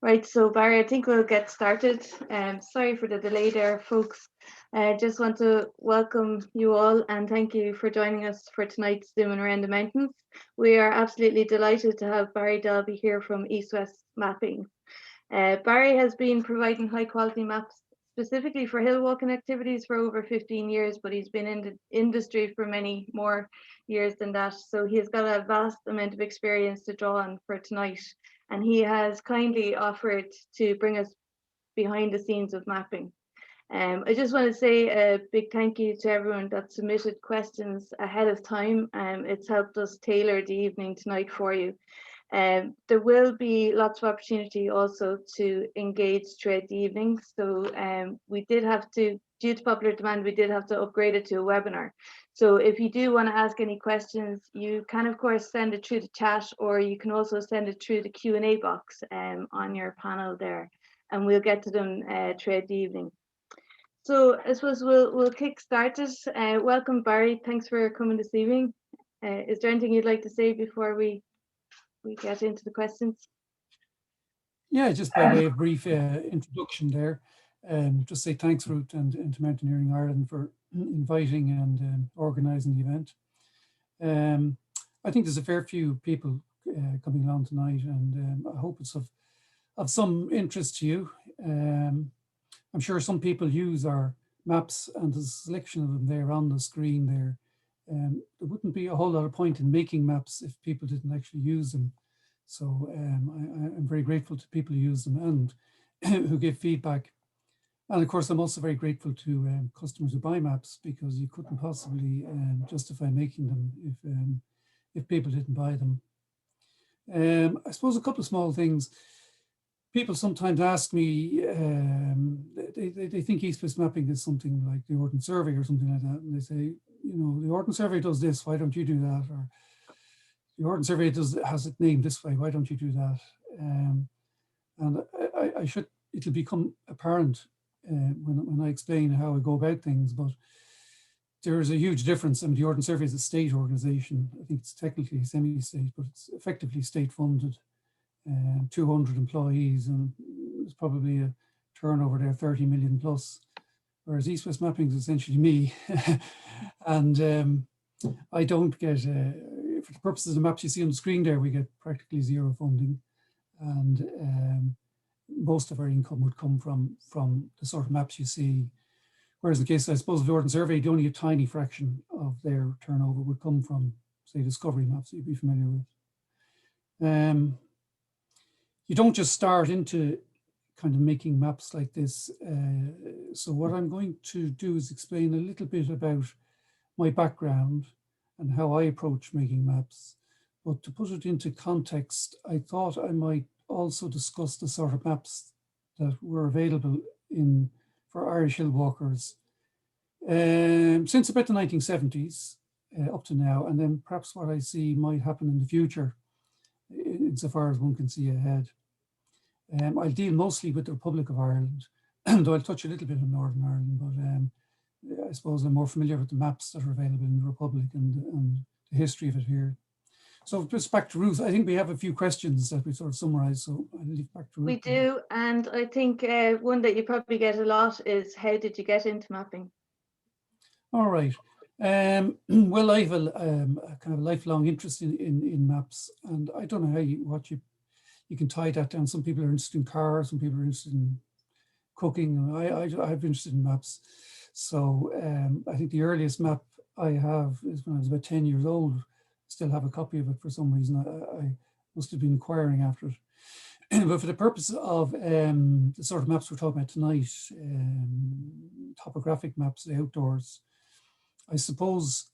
Right, so Barry, I think we'll get started. Sorry for the delay there, folks. Just want to welcome you all and thank you for joining us for tonight's Zooming Around the Mountains. We are absolutely delighted to have Barry Delby here from East West Mapping. Barry has been providing high quality maps specifically for hill walking activities for over 15 years, but he's been in the industry for many more years than that. So he has got a vast amount of experience to draw on for tonight. And he has kindly offered to bring us behind the scenes of mapping. I just want to say a big thank you to everyone that submitted questions ahead of time. It's helped us tailor the evening tonight for you. There will be lots of opportunity also to engage throughout the evening. So we did have to, due to popular demand, we did have to upgrade it to a webinar. So if you do want to ask any questions, you can of course send it through the chat, or you can also send it through the Q&A box on your panel there, and we'll get to them throughout the evening. So I suppose we'll kick start it. Welcome Barry, thanks for coming this evening. Is there anything you'd like to say before we get into the questions? Yeah, just by way of brief introduction there, just say thanks, Ruth, and to Mountaineering Ireland for inviting and organising the event. I think there's a fair few people coming along tonight, and I hope it's of some interest to you. I'm sure some people use our maps, and there's a selection of them there on the screen there. There wouldn't be a whole lot of point in making maps if people didn't actually use them. So I'm very grateful to people who use them and who give feedback. And of course, I'm also very grateful to customers who buy maps, because you couldn't possibly justify making them if people didn't buy them. I suppose a couple of small things. People sometimes ask me, they think East West Mapping is something like the Ordnance Survey or something like that. And they say, you know, the Ordnance Survey does this, why don't you do that? Or the Ordnance Survey has it named this way, why don't you do that? And it'll become apparent when I explain how I go about things, but there is a huge difference. I mean, the Ordnance Survey is a state organization. I think it's technically semi-state, but it's effectively state-funded. 200 employees, and there's probably a turnover there 30 million plus, whereas East West Mapping is essentially me. And I don't get, for the purposes of the maps you see on the screen there, we get practically zero funding, and most of our income would come from the sort of maps you see. Whereas in the case, I suppose, of the Ordnance Survey, only a tiny fraction of their turnover would come from, say, discovery maps that you'd be familiar with. You don't just start into kind of making maps like this. So what I'm going to do is explain a little bit about my background and how I approach making maps. But to put it into context, I thought I might also discuss the sort of maps that were available for Irish hill walkers since about the 1970s up to now, and then perhaps what I see might happen in the future, insofar as one can see ahead. I'll deal mostly with the Republic of Ireland, though I'll touch a little bit on Northern Ireland, but I suppose I'm more familiar with the maps that are available in the Republic and the history of it here. So just back to Ruth, I think we have a few questions that we sort of summarise, so I'll leave back to Ruth. We do, and I think one that you probably get a lot is, how did you get into mapping? All right. Well, I have a kind of lifelong interest in maps, and I don't know what you can tie that down. Some people are interested in cars, some people are interested in cooking. I'm interested in maps. So I think the earliest map I have is when I was about 10 years old. I still have a copy of it for some reason. I must have been inquiring after it. But for the purpose of the sort of maps we're talking about tonight, topographic maps, the outdoors, I suppose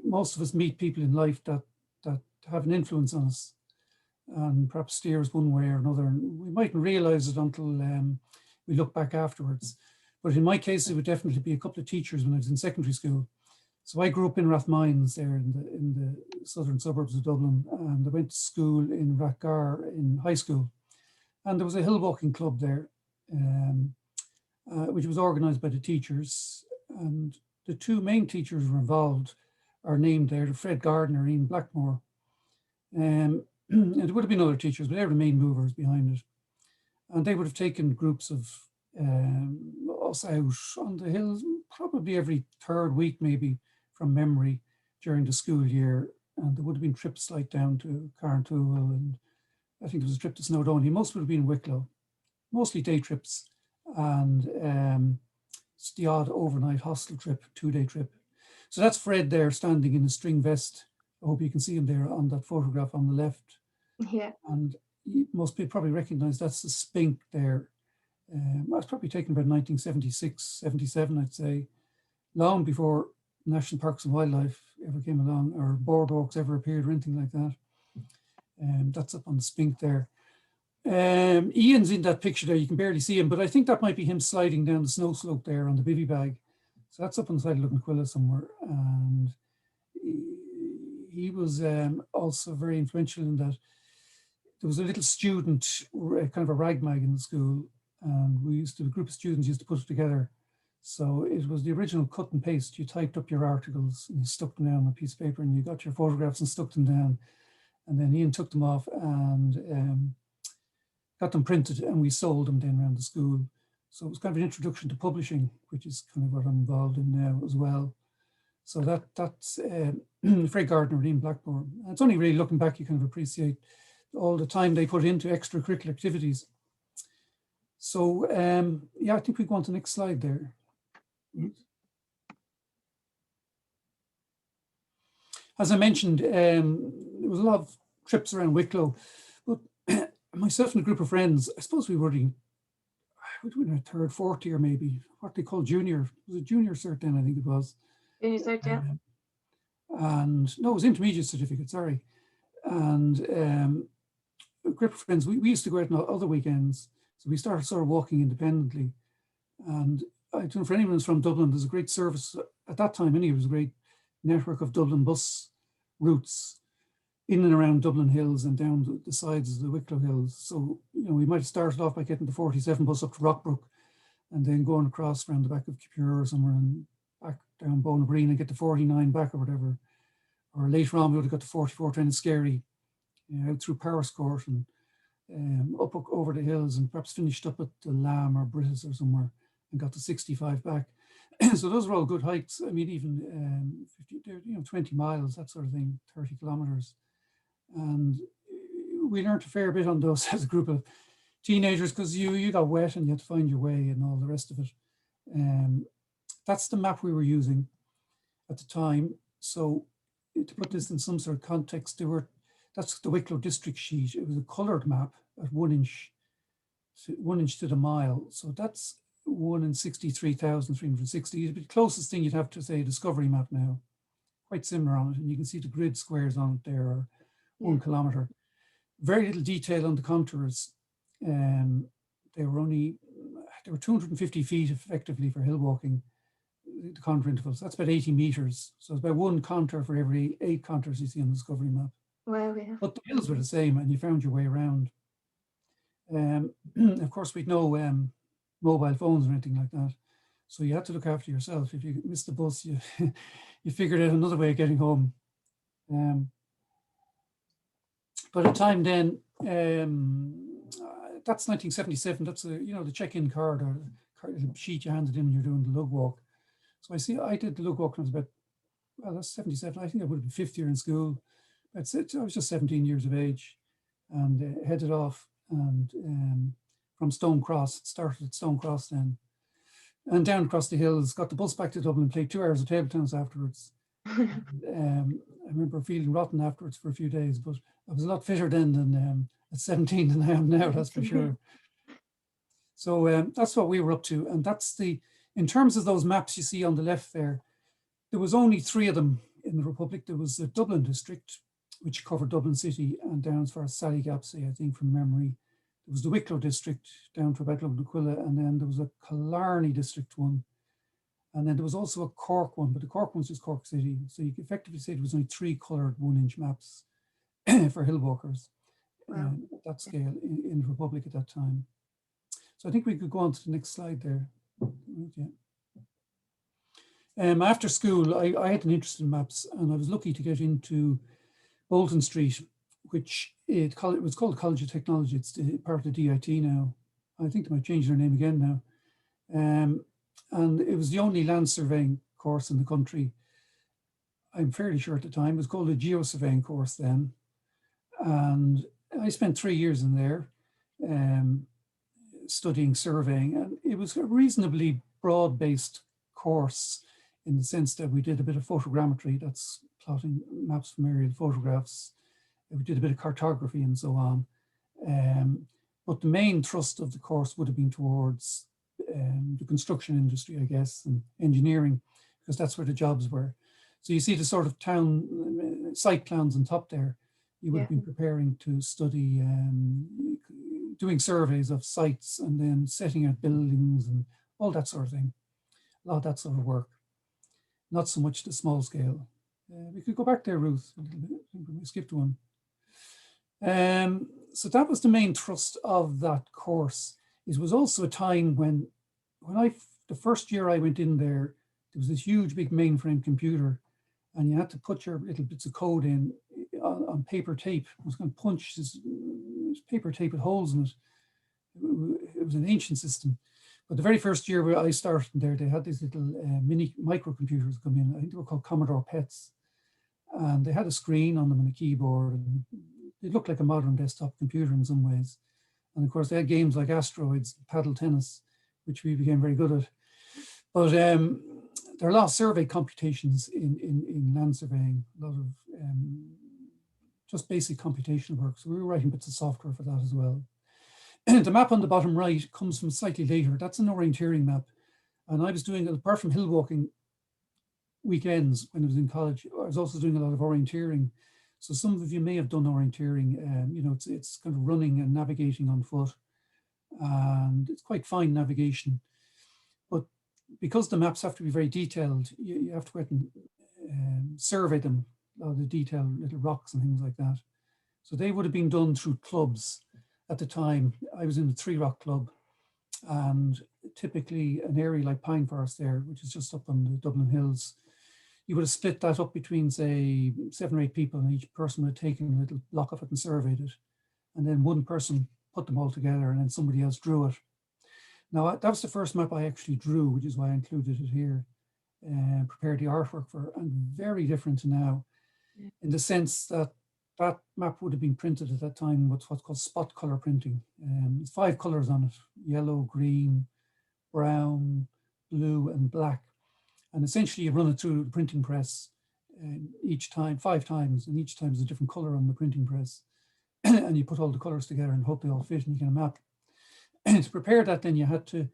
most of us meet people in life that have an influence on us and perhaps steer us one way or another. And we mightn't realize it until we look back afterwards. But in my case, it would definitely be a couple of teachers when I was in secondary school. So I grew up in Rathmines there in the southern suburbs of Dublin, and I went to school in Rathgar in high school. And there was a hill walking club there, which was organised by the teachers. And the two main teachers who were involved are named there, Fred Gardner and Ian Blackmore. And there would have been other teachers, but they were the main movers behind it. And they would have taken groups of us out on the hills probably every third week, maybe from memory, during the school year. And there would have been trips like down to Carntool, and I think there was a trip to Snowdonia. Most would have been Wicklow, mostly day trips, and it's the odd overnight hostel trip, 2-day trip. So that's Fred there standing in a string vest. I hope you can see him there on that photograph on the left. Yeah. And most people probably recognize that's the Spink there. That's probably taken about 1976, 77, I'd say, long before National Parks and Wildlife ever came along, or boardwalks ever appeared, or anything like that. That's up on the Spink there. Ian's in that picture there, you can barely see him, but I think that might be him sliding down the snow slope there on the bivy bag. So that's up on the side of Luganquilla somewhere. And he was also very influential in that there was a little student, kind of a rag mag in the school, and a group of students used to put it together. So it was the original cut and paste. You typed up your articles and you stuck them down on a piece of paper, and you got your photographs and stuck them down. And then Ian took them off and got them printed, and we sold them then around the school. So it was kind of an introduction to publishing, which is kind of what I'm involved in now as well. So that's Fred Gardner and Ian Blackmore. And it's only really looking back, you kind of appreciate all the time they put into extracurricular activities. So yeah, I think we go on to the next slide there. As I mentioned, there was a lot of trips around Wicklow, but myself and a group of friends, I suppose we were in our third, fourth year, maybe, what they call junior. It was a junior cert then, I think it was. Junior cert, yeah. And no, it was intermediate certificate, sorry. And a group of friends, we used to go out on other weekends. So we started sort of walking independently. And I don't know, for anyone who's from Dublin, there's a great service, at that time anyway, it was a great network of Dublin bus routes in and around Dublin Hills and down the sides of the Wicklow Hills. So, you know, we might have started off by getting the 47 bus up to Rockbrook and then going across around the back of Kipure or somewhere and back down Bonabreen and get the 49 back or whatever. Or later on, we would have got the 44 train in Skerry, out through Powerscourt and up over the hills, and perhaps finished up at the Lamb or Britis or somewhere and got the 65 back. So those were all good hikes. I mean, even 20 miles, that sort of thing, 30 kilometers. And we learned a fair bit on those as a group of teenagers, because you got wet and you had to find your way and all the rest of it. That's the map we were using at the time. So to put this in some sort of context, that's the Wicklow district sheet. It was a colored map at 1 inch to the mile. So that's 1 in 63,360. It'd be the closest thing you'd have to say Discovery map now. Quite similar on it, and you can see the grid squares on it there, or 1 kilometer. Very little detail on the contours. They were 250 feet effectively for hill walking, the contour intervals. That's about 80 meters. So it's about 1 contour for every 8 contours you see on the Discovery map. Wow, yeah. But the hills were the same, and you found your way around. Of course, we'd no mobile phones or anything like that. So you had to look after yourself. If you missed the bus, you you figured out another way of getting home. But at the time then, that's 1977. That's the check-in card or the sheet you handed in when you're doing the lug walk. So I did the lug walk when I was that's 77. I think I would have been 5th year in school. I was just 17 years of age, and headed off and from Stone Cross. It started at Stone Cross then, and down across the hills. Got the bus back to Dublin. Played 2 hours of table tennis afterwards. I remember feeling rotten afterwards for a few days, but I was a lot fitter then than at 17 than I am now. That's for sure. So that's what we were up to, and in terms of those maps you see on the left there was only 3 of them in the Republic. There was the Dublin District, which covered Dublin City and down as far as Sallygapsay, I think, from memory. There was the Wicklow District down to about Luganquilla, and then there was a Killarney District one. And then there was also a Cork one, but the Cork one's just Cork City. So you could effectively say there was only 3 coloured 1-inch maps for hill walkers at that scale in the Republic at that time. So I think we could go on to the next slide there. Yeah. After school, I had an interest in maps, and I was lucky to get into Bolton Street, which it was called College of Technology. It's part of the DIT now. I think they might change their name again now. And it was the only land surveying course in the country. I'm fairly sure at the time. It was called a geosurveying course then. And I spent 3 years in there studying surveying. And it was a reasonably broad-based course in the sense that we did a bit of photogrammetry, that's plotting maps from aerial photographs. We did a bit of cartography and so on. But the main thrust of the course would have been towards the construction industry, I guess, and engineering, because that's where the jobs were. So you see the sort of town site plans on top there. You would have been preparing to study, doing surveys of sites and then setting out buildings and all that sort of thing. A lot of that sort of work. Not so much the small scale. We could go back there, Ruth, a little bit. We skipped one. So that was the main thrust of that course. It was also a time when the first year I went in there, there was this huge big mainframe computer, and you had to put your little bits of code in on paper tape. I was going to punch this paper tape with holes in it. It was an ancient system. But the very first year where I started there, they had these little mini microcomputers come in. I think they were called Commodore PETs. And they had a screen on them and a keyboard. And it looked like a modern desktop computer in some ways. And of course, they had games like Asteroids, paddle tennis, which we became very good at. But there are a lot of survey computations in land surveying, a lot of just basic computational work. So we were writing bits of software for that as well. The map on the bottom right comes from slightly later. That's an orienteering map. And I was doing, apart from hill walking weekends when I was in college, I was also doing a lot of orienteering. So some of you may have done orienteering. You know, it's kind of running and navigating on foot. And it's quite fine navigation. But because the maps have to be very detailed, you have to go out and survey them, a lot of the detailed little rocks and things like that. So they would have been done through clubs. At the time, I was in the 3 Rock Club, and typically an area like Pine Forest there, which is just up on the Dublin Hills, you would have split that up between, say, 7 or 8 people, and each person would have taken a little block of it and surveyed it. And then one person put them all together, and then somebody else drew it. Now, that was the first map I actually drew, which is why I included it here, and prepared the artwork for it, and very different to now, in the sense that that map would have been printed at that time with what's called spot color printing. There's 5 colors on it: yellow, green, brown, blue, and black. And essentially you run it through the printing press each time, 5 times, and each time is a different color on the printing press. And you put all the colors together and hope they all fit and you get a map. And to prepare that, then you had to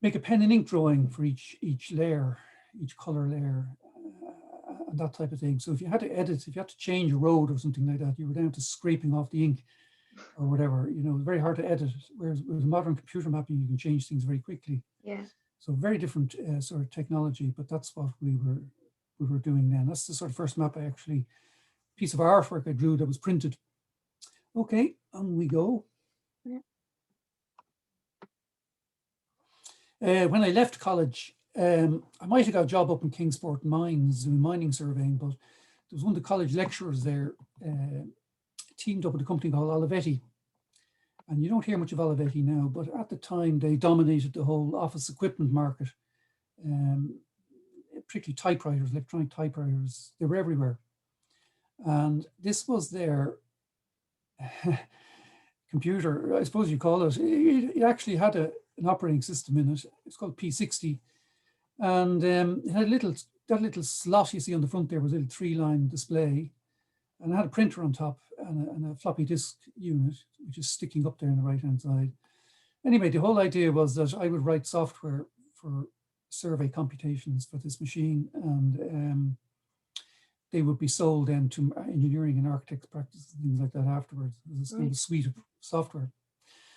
make a pen and ink drawing for each layer, each color layer, and that type of thing. So if you had to edit, if you had to change a road or something like that, you were down to scraping off the ink or whatever. You know, it was very hard to edit. Whereas with modern computer mapping, you can change things very quickly. Yeah. So very different sort of technology, but that's what we were doing then. That's the sort of first map piece of artwork I drew that was printed. Okay, on we go. Yeah. When I left college, I might have got a job up in Kingsport Mines doing mining surveying, but there was one of the college lecturers there teamed up with a company called Olivetti. And you don't hear much of Olivetti now, but at the time they dominated the whole office equipment market, particularly typewriters, electronic typewriters. They were everywhere. And this was their computer, I suppose you call it. It actually had an operating system in it. It's called P60. And it had that little slot you see on the front there was a little 3-line display. And it had a printer on top and a floppy disk unit, which is sticking up there on the right-hand side. Anyway, the whole idea was that I would write software for survey computations for this machine, and they would be sold then to engineering and architects practices and things like that afterwards. It was kind of a suite of software.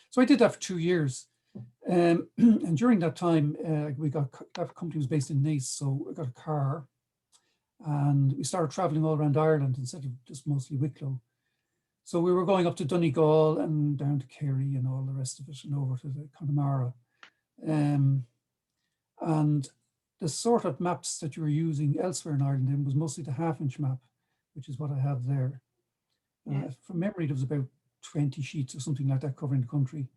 So I did that for 2 years. And during that time, that company was based in Nice, so I got a car. And we started traveling all around Ireland instead of just mostly Wicklow. So we were going up to Donegal and down to Kerry and all the rest of it and over to the Connemara. And the sort of maps that you were using elsewhere in Ireland then was mostly the half-inch map, which is what I have there. From memory, there was about 20 sheets or something like that covering the country.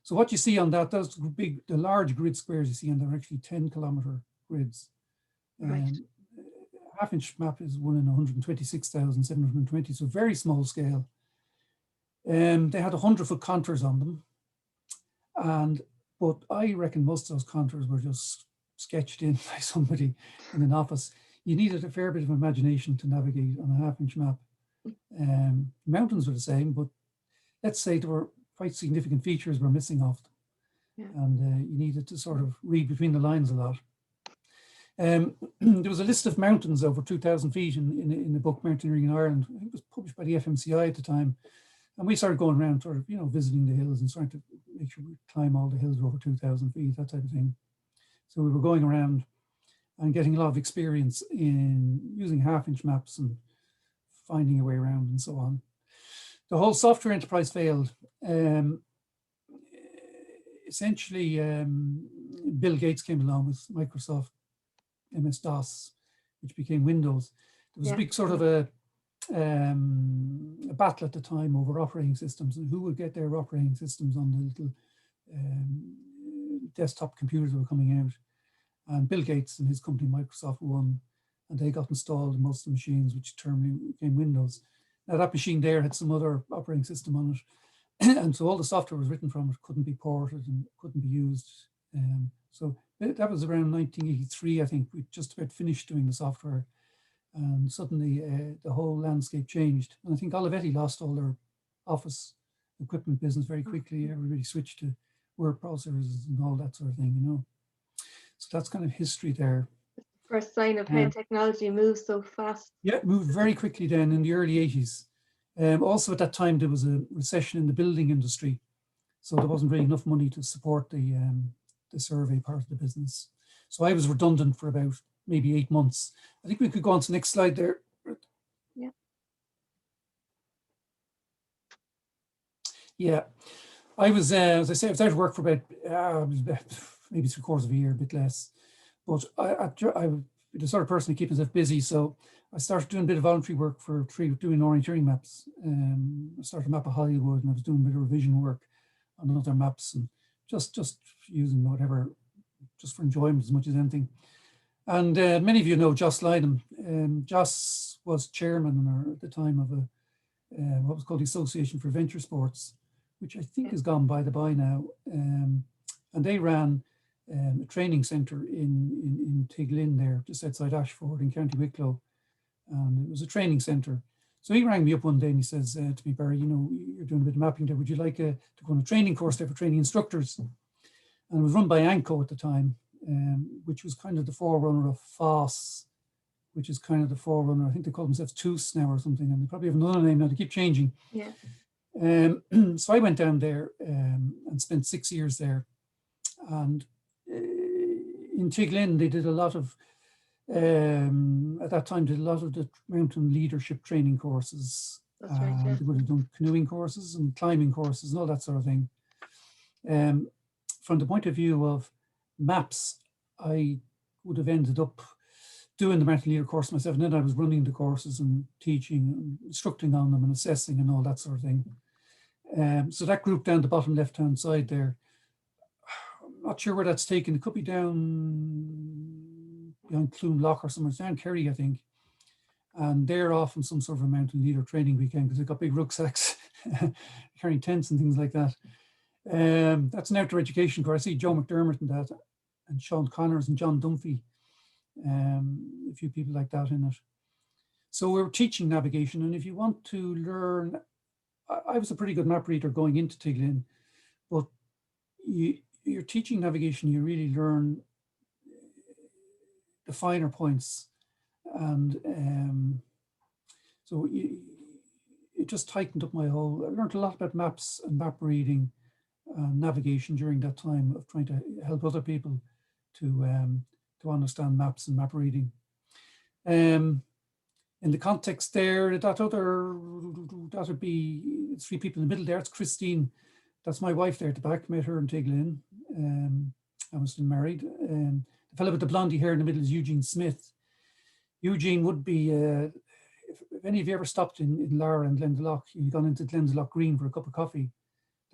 So what you see on that, those big, the large grid squares you see, and they're actually 10-kilometer grids. Right. Half-inch map is 1 in 126,720, so very small scale. They had 100-foot contours on them, but I reckon most of those contours were just sketched in by somebody in an office. You needed a fair bit of imagination to navigate on a half-inch map. Mountains were the same, but let's say there were quite significant features were missing off them. Yeah. And you needed to sort of read between the lines a lot. There was a list of mountains over 2,000 feet in the book Mountaineering in Ireland. I think it was published by the FMCI at the time. And we started going around sort of, visiting the hills and trying to make sure we climb all the hills over 2,000 feet, that type of thing. So we were going around and getting a lot of experience in using half-inch maps and finding a way around and so on. The whole software enterprise failed. Essentially, Bill Gates came along with Microsoft MS-DOS, which became Windows. There was a big sort of a battle at the time over operating systems and who would get their operating systems on the little desktop computers that were coming out. And Bill Gates and his company Microsoft won, and they got installed in most of the machines, which terminally became Windows. Now that machine there had some other operating system on it, and so all the software was written from it couldn't be ported and couldn't be used. So that was around 1983, I think. We just about finished doing the software, and suddenly the whole landscape changed. And I think Olivetti lost all their office equipment business very quickly. Everybody switched to word processors and all that sort of thing, So that's kind of history there. First sign of how technology moves so fast. Yeah, it moved very quickly then in the early 80s. Also at that time, there was a recession in the building industry. So there wasn't really enough money to support the survey part of the business. So I was redundant for about maybe 8 months. I think we could go on to the next slide there. Yeah. Yeah, I was, as I say, I was out of work for about maybe 3/4 of a year, a bit less. But I'm the sort of person who keeps himself busy. So I started doing a bit of voluntary work for doing orienteering maps. I started a map of Hollywood, and I was doing a bit of revision work on other maps, and just using whatever, just for enjoyment as much as anything. And many of you know Joss Lydham. Joss was chairman at the time of what was called the Association for Venture Sports, which I think has gone by the by now. And they ran a training centre in Tiglin there, just outside Ashford in County Wicklow. And it was a training centre. So he rang me up one day and he says to me, Barry, you're doing a bit of mapping there. Would you like to go on a training course there for training instructors? And it was run by ANCO at the time, which was kind of the forerunner of FOSS, which is kind of the forerunner. I think they call themselves TOOS now or something, and they probably have another name now. They keep changing. Yeah. So I went down there and spent 6 years there. And in Tiglin, they did a lot of, at that time, did a lot of the mountain leadership training courses. That's right, yeah. They would have done canoeing courses and climbing courses and all that sort of thing. From the point of view of maps, I would have ended up doing the mountain leader course myself, and then I was running the courses and teaching and instructing on them and assessing and all that sort of thing. So that group down the bottom left-hand side there, I'm not sure where that's taken. It could be down behind Clune Lock or somewhere. It's down Kerry, I think. And they're off on some sort of a mountain leader training weekend because they've got big rucksacks, carrying tents and things like that. That's an outdoor education course. I see Joe McDermott and that, and Sean Connors and John Dunphy, a few people like that in it. So we're teaching navigation, and if you want to learn, I was a pretty good map reader going into Tiglin, but you're teaching navigation, you really learn the finer points, and so it just tightened up my whole. I learned a lot about maps and map reading and navigation during that time of trying to help other people to understand maps and map reading. In the context there, that would be 3 people in the middle there. It's Christine, that's my wife there at the back. Met her in Tiglin. I was still married. The fellow with the blondie hair in the middle is Eugene Smith. Eugene would be, if any of you ever stopped in Lara and Glendalough, you've gone into Glendalough Green for a cup of coffee.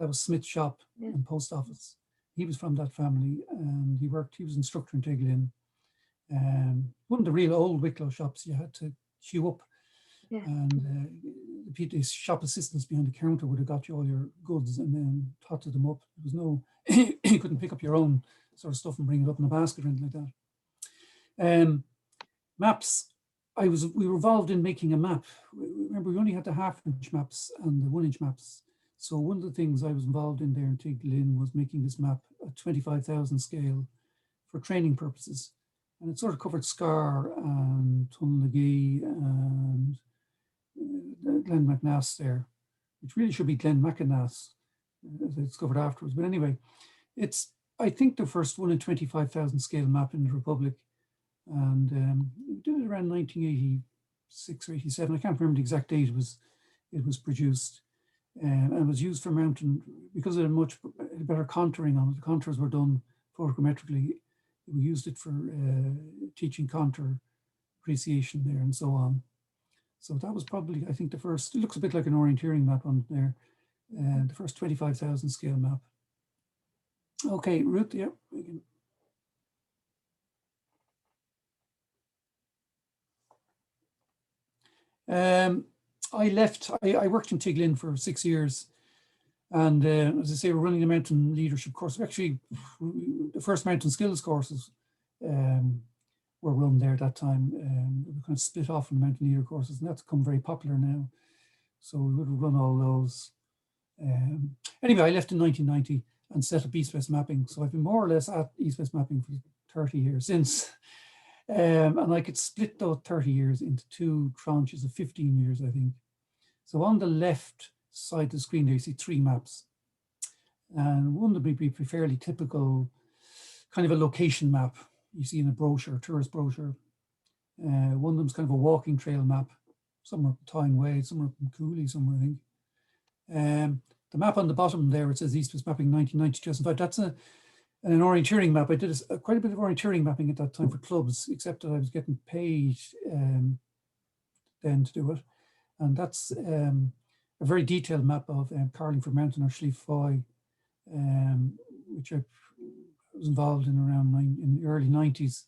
That was Smith's shop and post office. He was from that family, and he was instructor in Tiglin. One of the real old Wicklow shops, you had to queue up, and the shop assistants behind the counter would have got you all your goods and then totted them up. There was no, you couldn't pick up your own sort of stuff and bring it up in a basket or anything like that. Maps. We were involved in making a map. Remember, we only had the half-inch maps and the 1-inch maps. So one of the things I was involved in there in Tiglin was making this map at 25,000 scale for training purposes. And it sort of covered Scar and Tunlagee and Glen McNass there, which really should be Glen McInnass, as I discovered afterwards. But anyway, it's, I think, the first 1 in 25,000 scale map in the Republic. And we did it around 1986 or 87. I can't remember the exact date it was produced. And it was used for mountain, because it had much better contouring on it. The contours were done photogrammetrically. We used it for teaching contour appreciation there and so on. So that was probably, I think, the first, it looks a bit like an orienteering map on there, the first 25,000 scale map. Okay, Ruth, yeah. I worked in Tiglin for 6 years. And as I say, we're running a mountain leadership course. Actually, the first mountain skills courses were run there at that time. We kind of split off from the mountain leader courses, and that's become very popular now. So we would run all those. Anyway, I left in 1990 and set up East-West mapping. So I've been more or less at East-West mapping for 30 years since. And I could split those 30 years into 2 tranches of 15 years, I think. So on the left side of the screen there, you see 3 maps. And one would be fairly typical, kind of a location map you see in a brochure, tourist brochure. One of them's kind of a walking trail map. Some are Tyne Way, some are from Cooley, somewhere, I think. The map on the bottom there, it says East-West Mapping 1990-2005. That's an orienteering map. I did quite a bit of orienteering mapping at that time for clubs, except that I was getting paid then to do it. And that's a very detailed map of Carlingford Mountain or Schlieve Foy, which I was involved in around in the early 90s.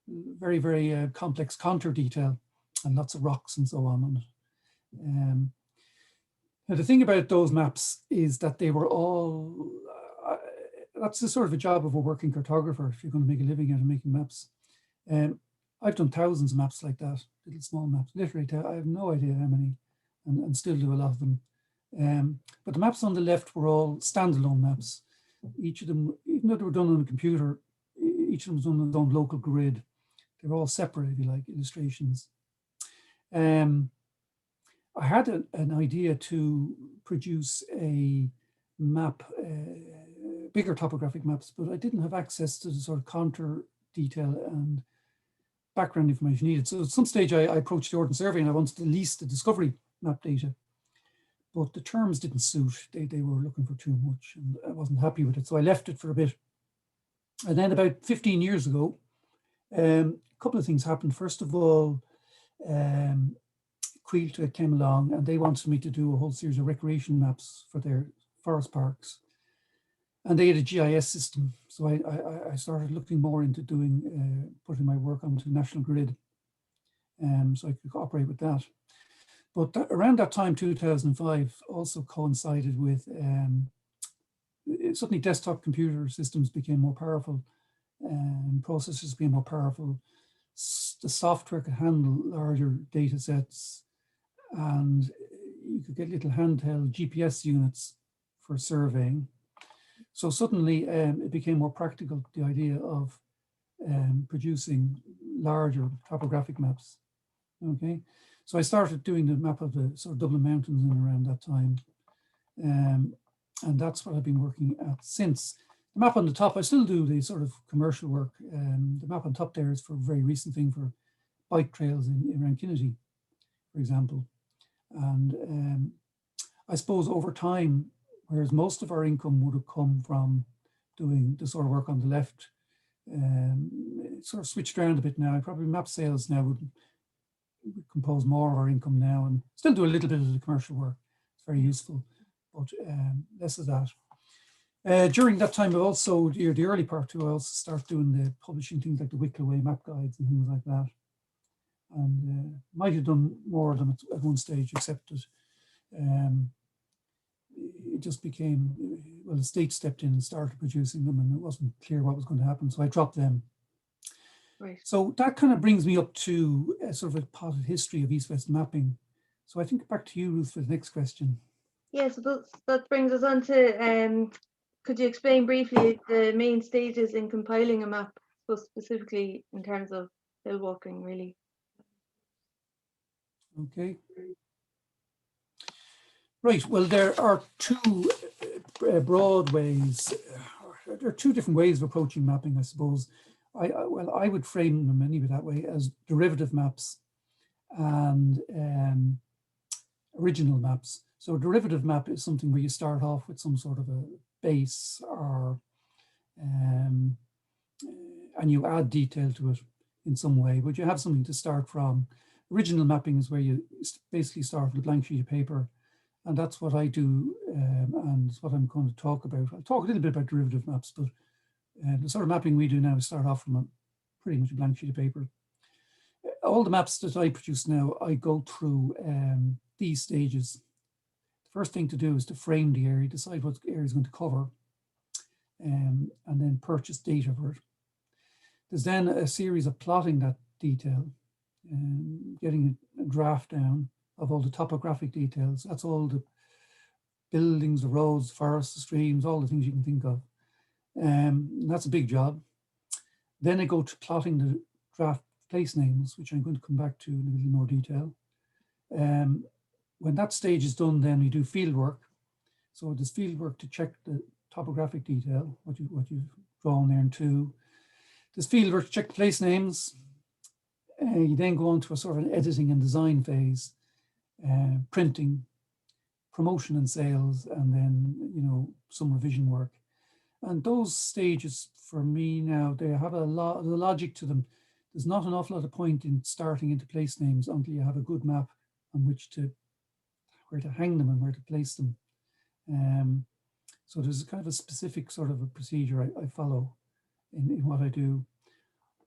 Very, very complex contour detail and lots of rocks and so on it. Now the thing about those maps is that they were all, that's the sort of a job of a working cartographer if you're going to make a living out of making maps. I've done thousands of maps like that, little small maps, literally, I have no idea how many, and still do a lot of them. But the maps on the left were all standalone maps. Each of them, even though they were done on a computer, each of them was done on its own local grid. They were all separate, if you like, illustrations. I had an idea to produce a map, bigger topographic maps, but I didn't have access to the sort of contour detail and background information needed. So at some stage I approached the Ordnance Survey and I wanted to lease the discovery map data, but the terms didn't suit. They were looking for too much and I wasn't happy with it. So I left it for a bit. And then about 15 years ago, a couple of things happened. First of all, Quilta came along and they wanted me to do a whole series of recreation maps for their forest parks. And they had a GIS system. So I started looking more into doing, putting my work onto National Grid. So I could cooperate with that. But around that time, 2005, also coincided with, suddenly desktop computer systems became more powerful and processors became more powerful. The software could handle larger data sets and you could get little handheld GPS units for surveying. So suddenly it became more practical, the idea of producing larger topographic maps. Okay, so I started doing the map of the sort of Dublin Mountains in around that time. And that's what I've been working at since. The map on the top, I still do the sort of commercial work. The map on top there is for a very recent thing for bike trails in Rankinity, for example. And I suppose over time, whereas most of our income would have come from doing the sort of work on the left, it sort of switched around a bit now. Probably map sales now would compose more of our income now and still do a little bit of the commercial work. It's very useful. but less of that. During that time, I also, the early part too, I also started doing the publishing things like the Wicklow map guides and things like that. And might have done more of them at one stage, except that it just became, well, the state stepped in and started producing them, and it wasn't clear what was going to happen, so I dropped them. Right. So that kind of brings me up to a sort of a potted history of East-West mapping. So I think back to you, Ruth, for the next question. Yes, that brings us on to, could you explain briefly the main stages in compiling a map, so specifically in terms of hill walking, really? Okay. Right, well, there are two broad ways, there are two different ways of approaching mapping, I suppose. Well, I would frame them anyway that way, as derivative maps and original maps. So a derivative map is something where you start off with some sort of a base, or and you add detail to it in some way, but you have something to start from. Original mapping is where you basically start with a blank sheet of paper, and that's what I do, and it's what I'm going to talk about. I'll talk a little bit about derivative maps, but the sort of mapping we do now is start off from a pretty much a blank sheet of paper. All the maps that I produce now, I go through these stages. The first thing to do is to frame the area, decide what the area is going to cover, and then purchase data for it. There's then a series of plotting that detail, getting a draft down of all the topographic details. That's all the buildings, the roads, forests, the streams, all the things you can think of. That's a big job. Then I go to plotting the draft place names, which I'm going to come back to in a little more detail. When that stage is done, then we do field work. So there's field work to check the topographic detail, what you've drawn there in two. There's field work to check the place names. You then go on to a sort of an editing and design phase, printing, promotion and sales, and then, some revision work. And those stages for me now, they have a lot of logic to them. There's not an awful lot of point in starting into place names until you have a good map on where to hang them and where to place them. So there's kind of a specific sort of a procedure I follow in what I do.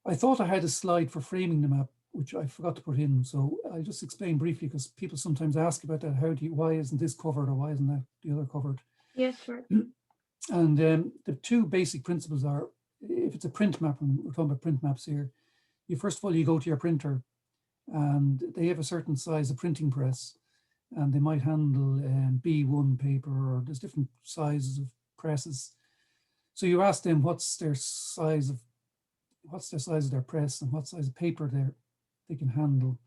I thought I had a slide for framing the map, which I forgot to put in. So I'll just explain briefly, because people sometimes ask about that. Why isn't this covered, or why isn't that the other covered? Yes, sure. And the two basic principles are, if it's a print map, and we're talking about print maps here, first of all, you go to your printer, and they have a certain size of printing press, and they might handle B1 paper, or there's different sizes of presses. So you ask them what's their size of their press, and what size of paper they can handle,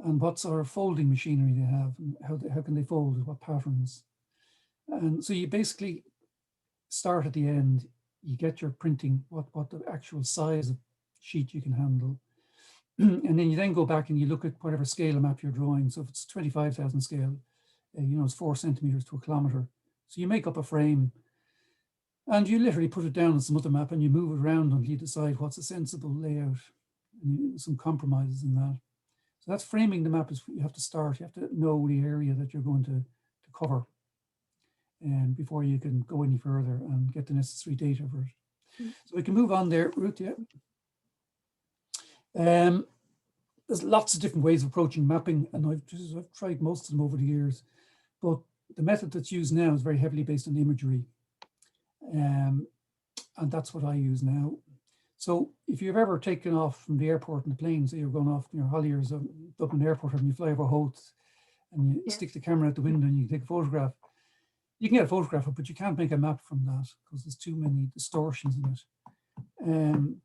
and what sort of folding machinery they have, and how can they fold it, what patterns. And so you basically start at the end, you get your printing, what the actual size of sheet you can handle. And then you then go back and you look at whatever scale of map you're drawing. So if it's 25,000 scale, it's 4 centimeters to a kilometer. So you make up a frame, and you literally put it down on some other map, and you move it around until you decide what's a sensible layout, and some compromises in that. So that's framing the map. Is you have to start. You have to know the area that you're going to cover, and before you can go any further and get the necessary data for it. So we can move on there, Ruth. Yeah. There's lots of different ways of approaching mapping, and I've tried most of them over the years, but the method that's used now is very heavily based on imagery, and that's what I use now. So if you've ever taken off from the airport in the plane, say you're going off near Holliers or Dublin Airport, and you fly over Howth, and you stick the camera out the window and you take a photograph, you can get a photograph of it, but you can't make a map from that because there's too many distortions in it.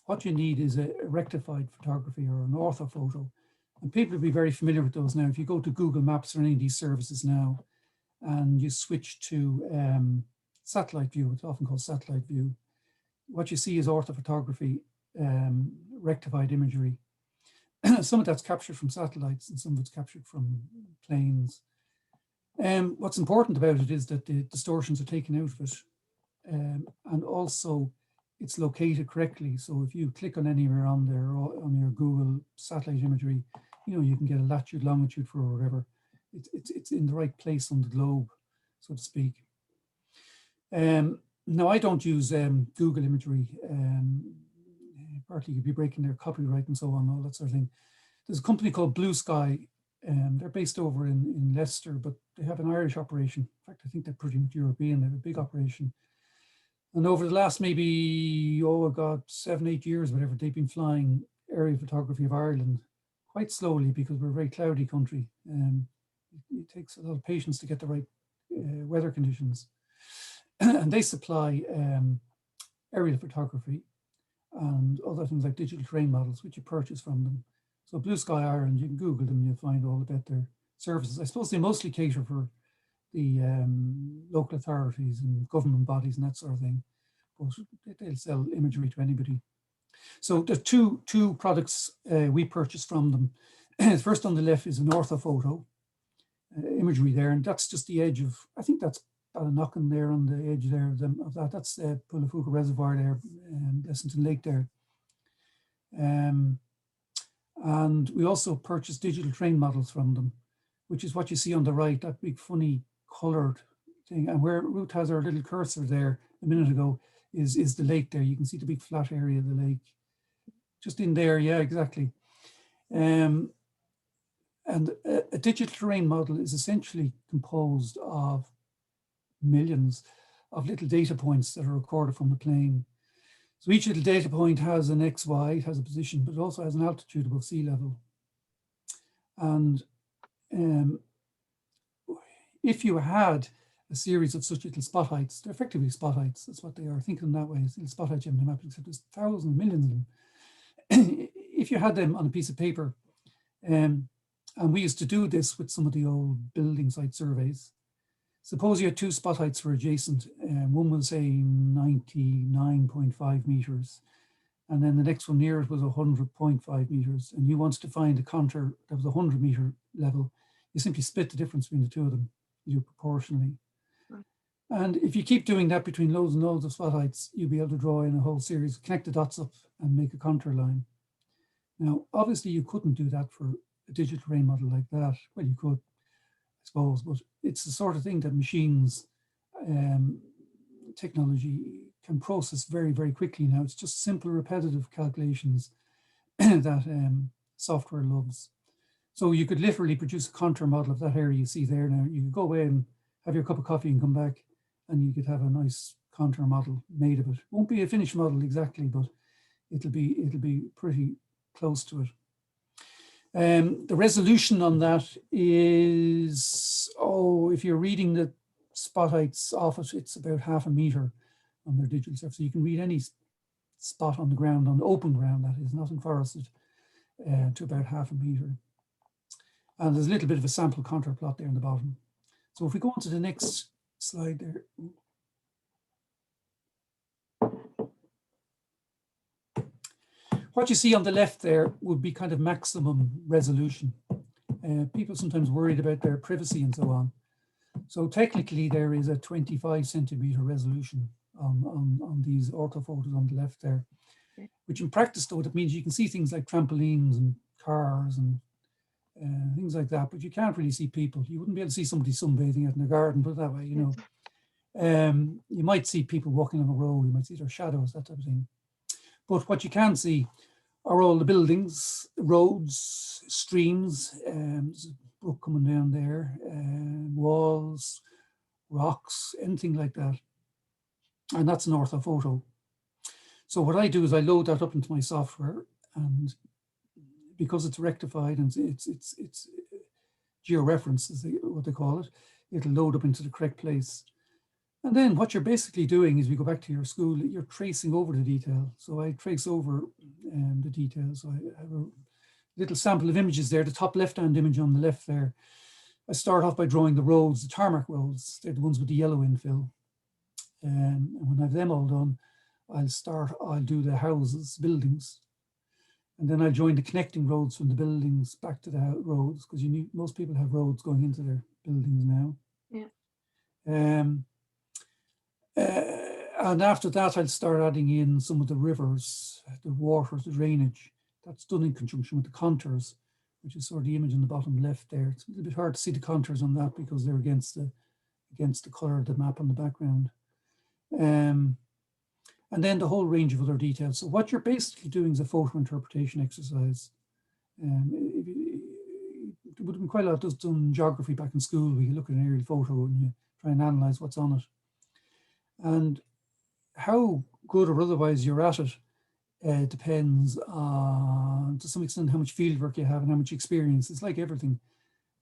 What you need is a rectified photography, or an orthophoto. And people will be very familiar with those now. If you go to Google Maps or any of these services now, and you switch to satellite view, it's often called satellite view, what you see is orthophotography, rectified imagery. Some of that's captured from satellites, and some of it's captured from planes. What's important about it is that the distortions are taken out of it, and also it's located correctly. So if you click on anywhere on there, or on your Google satellite imagery, you can get a latitude, longitude for whatever. It's in the right place on the globe. so to speak. Now, I don't use Google imagery. Partly you'd be breaking their copyright and so on, all that sort of thing. There's a company called Blue Sky. They're based over in Leicester, but they have an Irish operation. In fact, I think they're pretty much European. They have a big operation. And over the last maybe, oh God, 7, 8 years, whatever, they've been flying aerial photography of Ireland quite slowly because we're a very cloudy country. It takes a lot of patience to get the right weather conditions. And they supply aerial photography and other things like digital terrain models, which you purchase from them. So Blue Sky Ireland, you can Google them, you'll find all about their services. I suppose they mostly cater for the local authorities and government bodies and that sort of thing, but they'll sell imagery to anybody. So the two products we purchase from them. First on the left is an orthophoto imagery there, and that's just the edge of, I think that's Ballinockin there on the edge there of that. That's Pullafuka Reservoir there, Essington Lake there. And we also purchased digital terrain models from them, which is what you see on the right, that big funny colored thing. And where Ruth has her little cursor there a minute ago is the lake there. You can see the big flat area of the lake. Just in there, yeah, exactly. And a digital terrain model is essentially composed of millions of little data points that are recorded from the plane. So each little data point has an X, Y, it has a position, but it also has an altitude above sea level. And if you had a series of such little spot heights, they're effectively spot heights, that's what they are, think of them that way, it's little spot heights on the map, except there's thousands, millions of them. If you had them on a piece of paper, and we used to do this with some of the old building site surveys. Suppose you had two spot heights for adjacent, one was say 99.5 meters, and then the next one near it was 100.5 meters, and you wanted to find a contour that was 100 meter level. You simply split the difference between the two of them, you do proportionally. Right. And if you keep doing that between loads and loads of spot heights, you'll be able to draw in a whole series, connect the dots up and make a contour line. Now, obviously you couldn't do that for a digital terrain model like that. Well, you could, I suppose, but it's the sort of thing that machines, technology can process very, very quickly now. It's just simple, repetitive calculations that software loves. So you could literally produce a contour model of that area you see there now. You could go away and have your cup of coffee and come back, and you could have a nice contour model made of it. Won't be a finished model exactly, but it'll be pretty close to it. The resolution on that is, if you're reading the spot heights off it, it's about 0.5 meter on their digital surface. So you can read any spot on the ground, on the open ground, that is, nothing forested, to about 0.5 meter. And there's a little bit of a sample contour plot there in the bottom. So if we go on to the next slide there. What you see on the left there would be kind of maximum resolution. People sometimes worried about their privacy and so on. So technically there is a 25 centimeter resolution on these orthophotos on the left there, which in practice though, that means you can see things like trampolines and cars and things like that, but you can't really see people. You wouldn't be able to see somebody sunbathing out in the garden, put it that way, you know. You might see people walking on a road, you might see their shadows, that type of thing. But what you can see are all the buildings, roads, streams, there's a brook coming down there, walls, rocks, anything like that. And that's an orthophoto. So what I do is I load that up into my software, and because it's rectified and it's georeferenced, is what they call it, it'll load up into the correct place. And then what you're basically doing is, we go back to your school, you're tracing over the detail. So I trace over the details. So I have a little sample of images there. The top left-hand image on the left there, I start off by drawing the roads, the tarmac roads. They're the ones with the yellow infill. And when I have them all done, I'll do the houses, buildings. And then I'll join the connecting roads from the buildings back to the roads, because most people have roads going into their buildings now. Yeah. And after that, I'll start adding in some of the rivers, the water, the drainage. That's done in conjunction with the contours, which is sort of the image on the bottom left there. It's a little bit hard to see the contours on that because they're against the against the color of the map on the background. And then the whole range of other details. So what you're basically doing is a photo interpretation exercise. It would have been quite a lot of done in geography back in school, where you look at an aerial photo and you try and analyze what's on it. And how good or otherwise you're at it depends on, to some extent, how much field work you have and how much experience. It's like everything.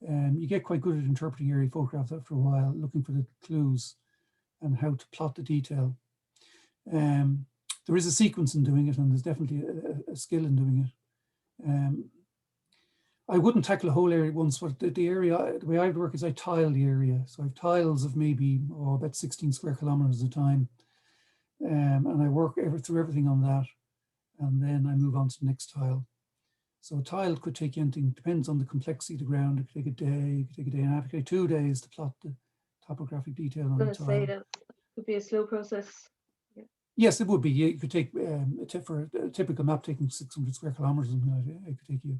You get quite good at interpreting aerial photographs after a while, looking for the clues and how to plot the detail. There is a sequence in doing it, and there's definitely a skill in doing it. I wouldn't tackle a whole area at once, but the area, the way I work is I tile the area. So I have tiles of maybe about 16 square kilometers at a time. And I work through everything on that. And then I move on to the next tile. So a tile could take anything, depends on the complexity of the ground. It could take a day, it could take a day and a half, it could take 2 days to plot the topographic detail on the tile. Say that would be a slow process. Yeah. Yes, it would be. You could take, for a typical map taking 600 square kilometers, it could take you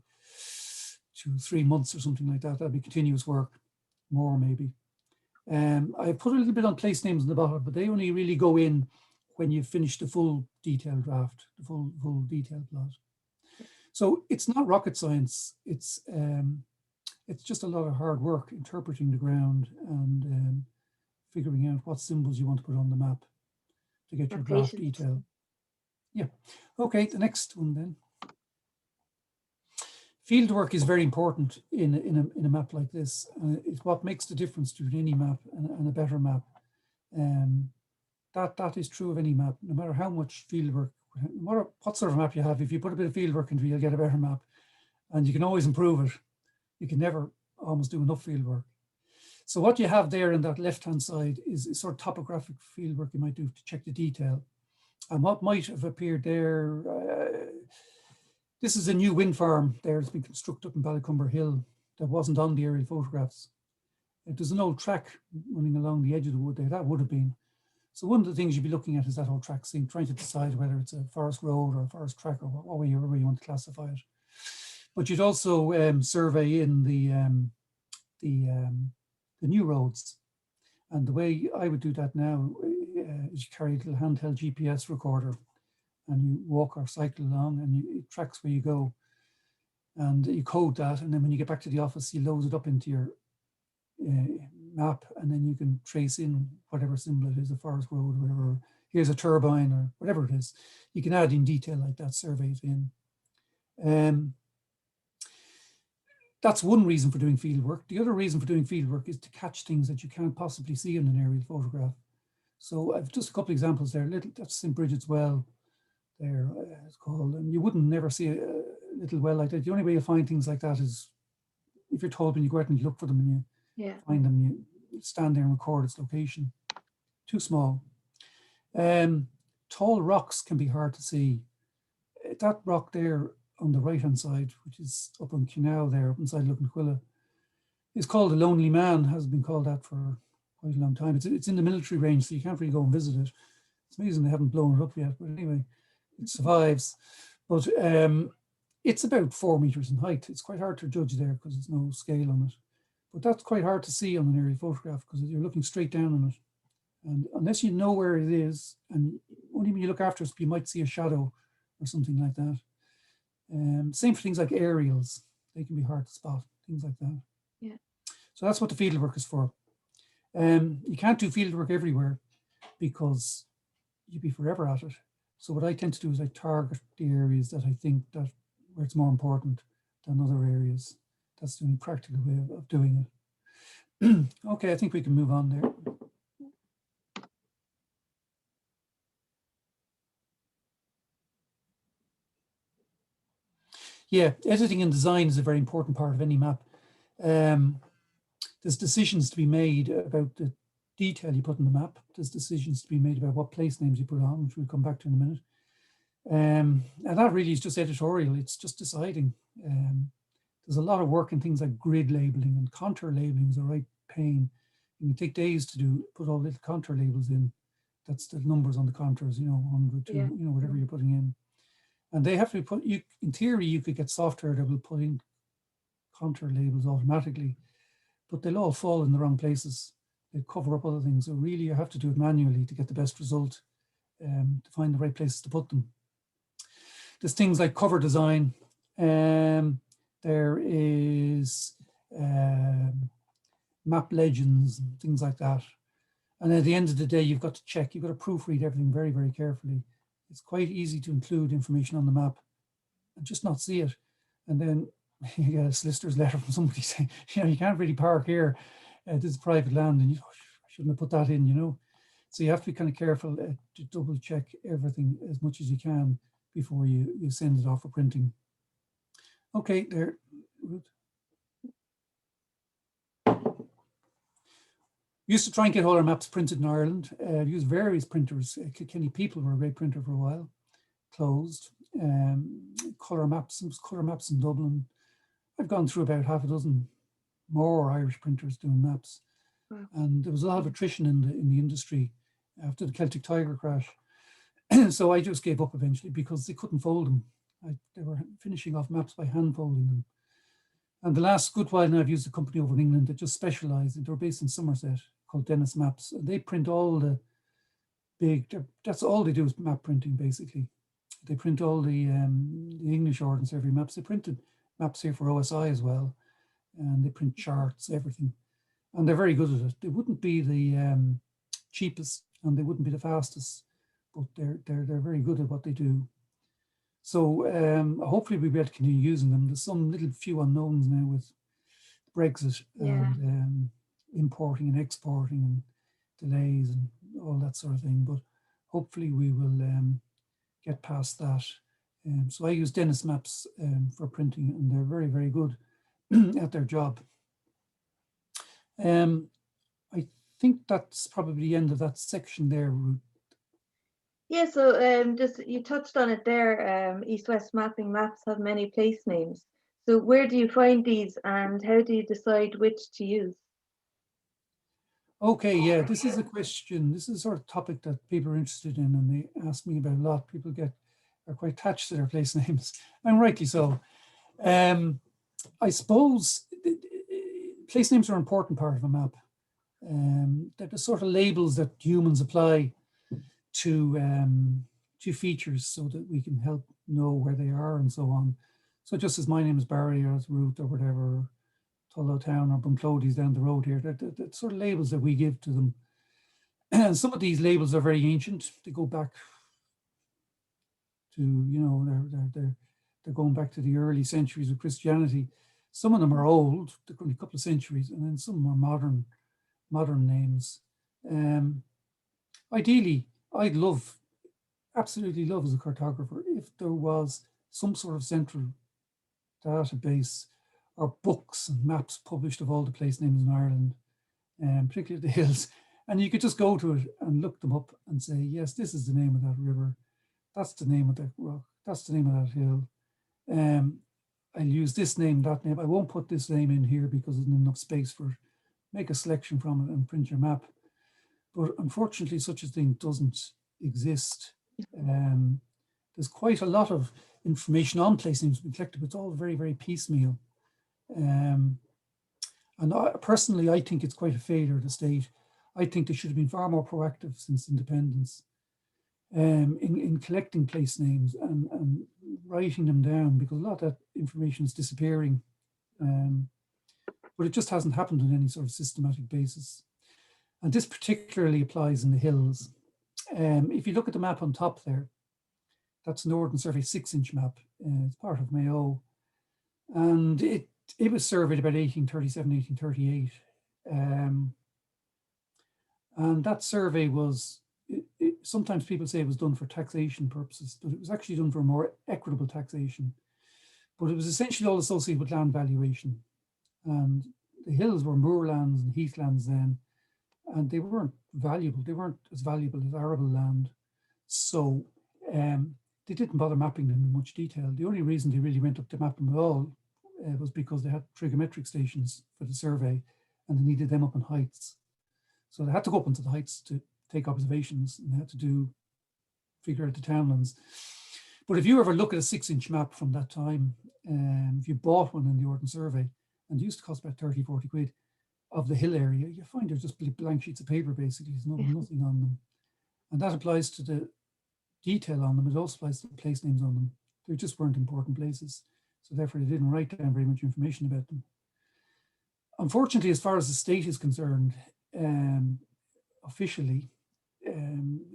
2-3 months or something like that. That'd be continuous work, more maybe. I put a little bit on place names in the bottom, but they only really go in when you finish the full detailed draft, the full detailed plot. So it's not rocket science. It's just a lot of hard work interpreting the ground and figuring out what symbols you want to put on the map to get your draft detail. Yeah. Okay, the next one then. Field work is very important in a map like this. It's what makes the difference between any map and a better map. That is true of any map, no matter how much field work, no matter what sort of map you have. If you put a bit of field work into it, you'll get a better map, and you can always improve it. You can never almost do enough field work. So what you have there in that left-hand side is sort of topographic field work you might do to check the detail. And what might have appeared there, this is a new wind farm there. It's been constructed up in Ballycumber Hill that wasn't on the aerial photographs. There's an old track running along the edge of the wood there. That would have been. So one of the things you'd be looking at is that whole track scene, trying to decide whether it's a forest road or a forest track or what way you want to classify it. But you'd also survey in the new roads. And the way I would do that now is you carry a little handheld GPS recorder and you walk or cycle along, and it tracks where you go. And you code that, and then when you get back to the office, you load it up into your map, and then you can trace in whatever symbol it is, a forest road, or whatever. Here's a turbine, or whatever it is. You can add in detail like that, survey it in. That's one reason for doing field work. The other reason for doing field work is to catch things that you can't possibly see in an aerial photograph. So I've just a couple of examples there. That's St. Bridget's Well there, it's called, and you wouldn't never see a little well like that. The only way you find things like that is if you're told when you go out and you look for them and you find them, you stand there and record its location. Too small. Tall rocks can be hard to see. That rock there on the right hand side, which is up on Canal there, up inside Loughnquilla, is called a Lonely Man, has been called that for quite a long time. It's in the military range, so you can't really go and visit it. It's amazing they haven't blown it up yet, but anyway, it survives. But it's about 4 meters in height. It's quite hard to judge there because there's no scale on it. But that's quite hard to see on an aerial photograph because you're looking straight down on it. And unless you know where it is, and only when you look after it, you might see a shadow or something like that. Same for things like aerials. They can be hard to spot, things like that. Yeah. So that's what the field work is for. You can't do field work everywhere because you'd be forever at it. So what I tend to do is I target the areas that I think that where it's more important than other areas. That's the only practical way of doing it. Okay, I think we can move on there. Yeah, editing and design is a very important part of any map. There's decisions to be made about the detail you put in the map. There's decisions to be made about what place names you put on, which we'll come back to in a minute. And that really is just editorial. It's just deciding. There's a lot of work in things like grid labeling, and contour labeling is a right pain. You can take days to put all little contour labels in. That's the numbers on the contours, 100, 2, whatever you're putting in. And they have to be put, in theory, you could get software that will put in contour labels automatically, but they'll all fall in the wrong places. they cover up other things. So really you have to do it manually to get the best result, to find the right places to put them. There's things like cover design. There is map legends and things like that. And at the end of the day, you've got to check, you've got to proofread everything very, very carefully. It's quite easy to include information on the map and just not see it. And then you get a solicitor's letter from somebody saying, you know, you can't really park here. This is private land, and you I shouldn't have put that in, you know. So you have to be kind of careful to double check everything as much as you can before you send it off for printing. Okay, there. We used to try and get all our maps printed in Ireland. Use various printers. Kilkenny People were a great printer for a while. Closed. Colour Maps. It was Colour Maps in Dublin. I've gone through about half a dozen more Irish printers doing maps. Wow. And there was a lot of attrition in the industry after the Celtic Tiger crash. So I just gave up eventually because they couldn't fold them. They were finishing off maps by hand folding them. And the last good while now I've used a company over in England that just specialised. They were based in Somerset called Dennis Maps. And they print all the big, that's all they do is map printing basically. They print all the English Ordnance Survey maps. They printed maps here for OSI as well. And they print charts, everything. And they're very good at it. They wouldn't be the cheapest and they wouldn't be the fastest, but they're very good at what they do. So hopefully we'll be able to continue using them. There's some little few unknowns now with Brexit and importing and exporting and delays and all that sort of thing. But hopefully we will get past that. So I use Dennis Maps for printing, and they're very, very good at their job. I think that's probably the end of that section there, Ruth. Yeah, so just you touched on it there. East-West mapping maps have many place names. So where do you find these, and how do you decide which to use? Okay, yeah, this is a question. This is a sort of topic that people are interested in, and they ask me about a lot. People are quite attached to their place names, and rightly so. I suppose place names are an important part of a map. They're the sort of labels that humans apply to features so that we can help know where they are and so on. So just as my name is Barry or it's Ruth or whatever, Tullow Town or Bunclodies down the road here, they're sort of labels that we give to them. And some of these labels are very ancient. They go back to, you know, they're going back to the early centuries of Christianity. Some of them are old, they're only a couple of centuries, and then some are modern names. Ideally, I'd absolutely love as a cartographer if there was some sort of central database or books and maps published of all the place names in Ireland, particularly the hills. And you could just go to it and look them up and say, yes, this is the name of that river. That's the name of that rock. That's the name of that hill. I'll use this name, that name. I won't put this name in here because there's not enough space for it. Make a selection from it and print your map. But unfortunately, such a thing doesn't exist. There's quite a lot of information on place names being collected, but it's all very, very piecemeal. And personally, I think it's quite a failure of the state. I think they should have been far more proactive since independence in collecting place names and writing them down, because a lot of that information is disappearing. But it just hasn't happened on any sort of systematic basis. And this particularly applies in the hills. If you look at the map on top there, that's an Ordnance Survey 6-inch map. It's part of Mayo. And it was surveyed about 1837, 1838. And that survey was, sometimes people say it was done for taxation purposes, but it was actually done for more equitable taxation. But it was essentially all associated with land valuation. And the hills were moorlands and heathlands then, and they weren't valuable. They weren't as valuable as arable land. So they didn't bother mapping them in much detail. The only reason they really went up to map them at all was because they had trigonometric stations for the survey and they needed them up in heights. So they had to go up into the heights to take observations, and they had to figure out the townlands. But if you ever look at a 6-inch map from that time, if you bought one in the Ordnance Survey, and it used to cost about 30, 40 quid, of the hill area, you find they're just blank sheets of paper, basically. There's nothing on them. And that applies to the detail on them. It also applies to the place names on them. They just weren't important places. So therefore, they didn't write down very much information about them. Unfortunately, as far as the state is concerned, officially,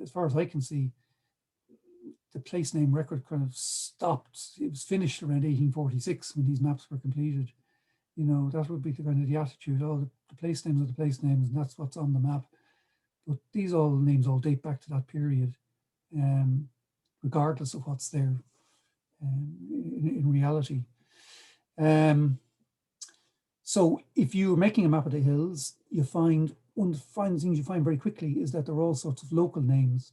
as far as I can see, the place name record kind of stopped. It was finished around 1846 when these maps were completed. You know, that would be the kind of the attitude. Oh, the place names are the place names, and that's what's on the map. But these names all date back to that period, regardless of what's there in reality. So if you're making a map of the hills, you find one of the fine things you find very quickly is that there are all sorts of local names.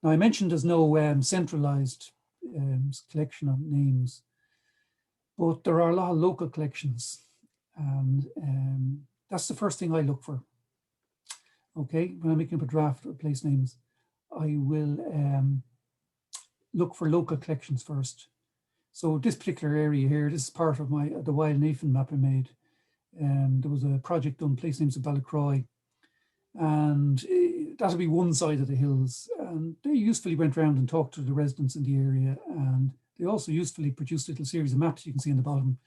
Now, I mentioned there's no centralized collection of names, but there are a lot of local collections, and that's the first thing I look for. Okay, when I'm making up a draft of place names, I will look for local collections first. So this particular area here, this is part of the Wild Nathan map I made. There was a project on place names of Ballycroy, and that'll be one side of the hills. And they usefully went around and talked to the residents in the area, and they also usefully produced a little series of maps you can see in the bottom.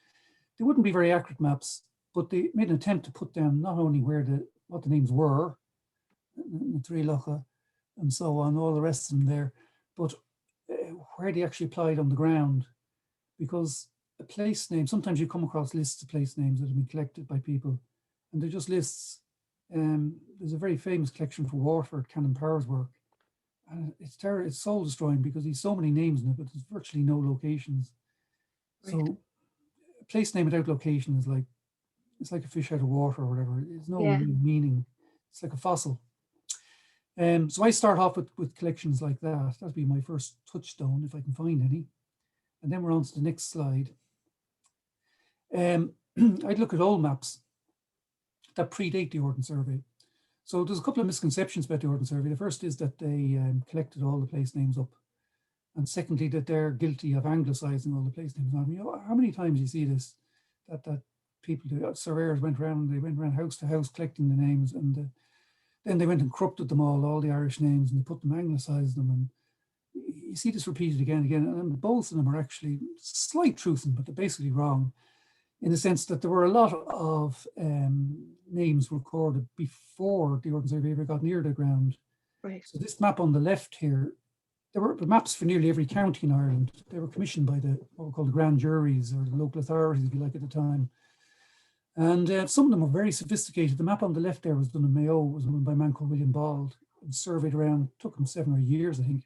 They wouldn't be very accurate maps, but they made an attempt to put down not only what the names were, Trilocha and so on, all the rest of them there, but where they actually applied on the ground. Because a place name, sometimes you come across lists of place names that have been collected by people, and they're just lists. There's a very famous collection for Waterford, Canon Power's work, and it's soul destroying because there's so many names in it, but there's virtually no locations. Right. So a place name without location is it's like a fish out of water or whatever. There's no meaning. It's like a fossil. So I start off with collections like that. That'd be my first touchstone if I can find any. And then we're on to the next slide. I'd look at old maps that predate the Ordnance Survey. So there's a couple of misconceptions about the Ordnance Survey. The first is that they collected all the place names up. And secondly, that they're guilty of anglicising all the place names. I mean, how many times you see this, that people, the surveyors went around house to house collecting the names, and then they went and corrupted them all the Irish names, and they put them, anglicised them, and you see this repeated again and again, and both of them are actually slight truth in, but they're basically wrong, in the sense that there were a lot of names recorded before the Ordnance Survey ever got near the ground. Right. So this map on the left here, there were maps for nearly every county in Ireland. They were commissioned by what we call the grand juries, or the local authorities, if you like, at the time. And some of them were very sophisticated. The map on the left there was done in Mayo, was done by a man called William Bald. It was surveyed around, took him 7 or 8 years, I think.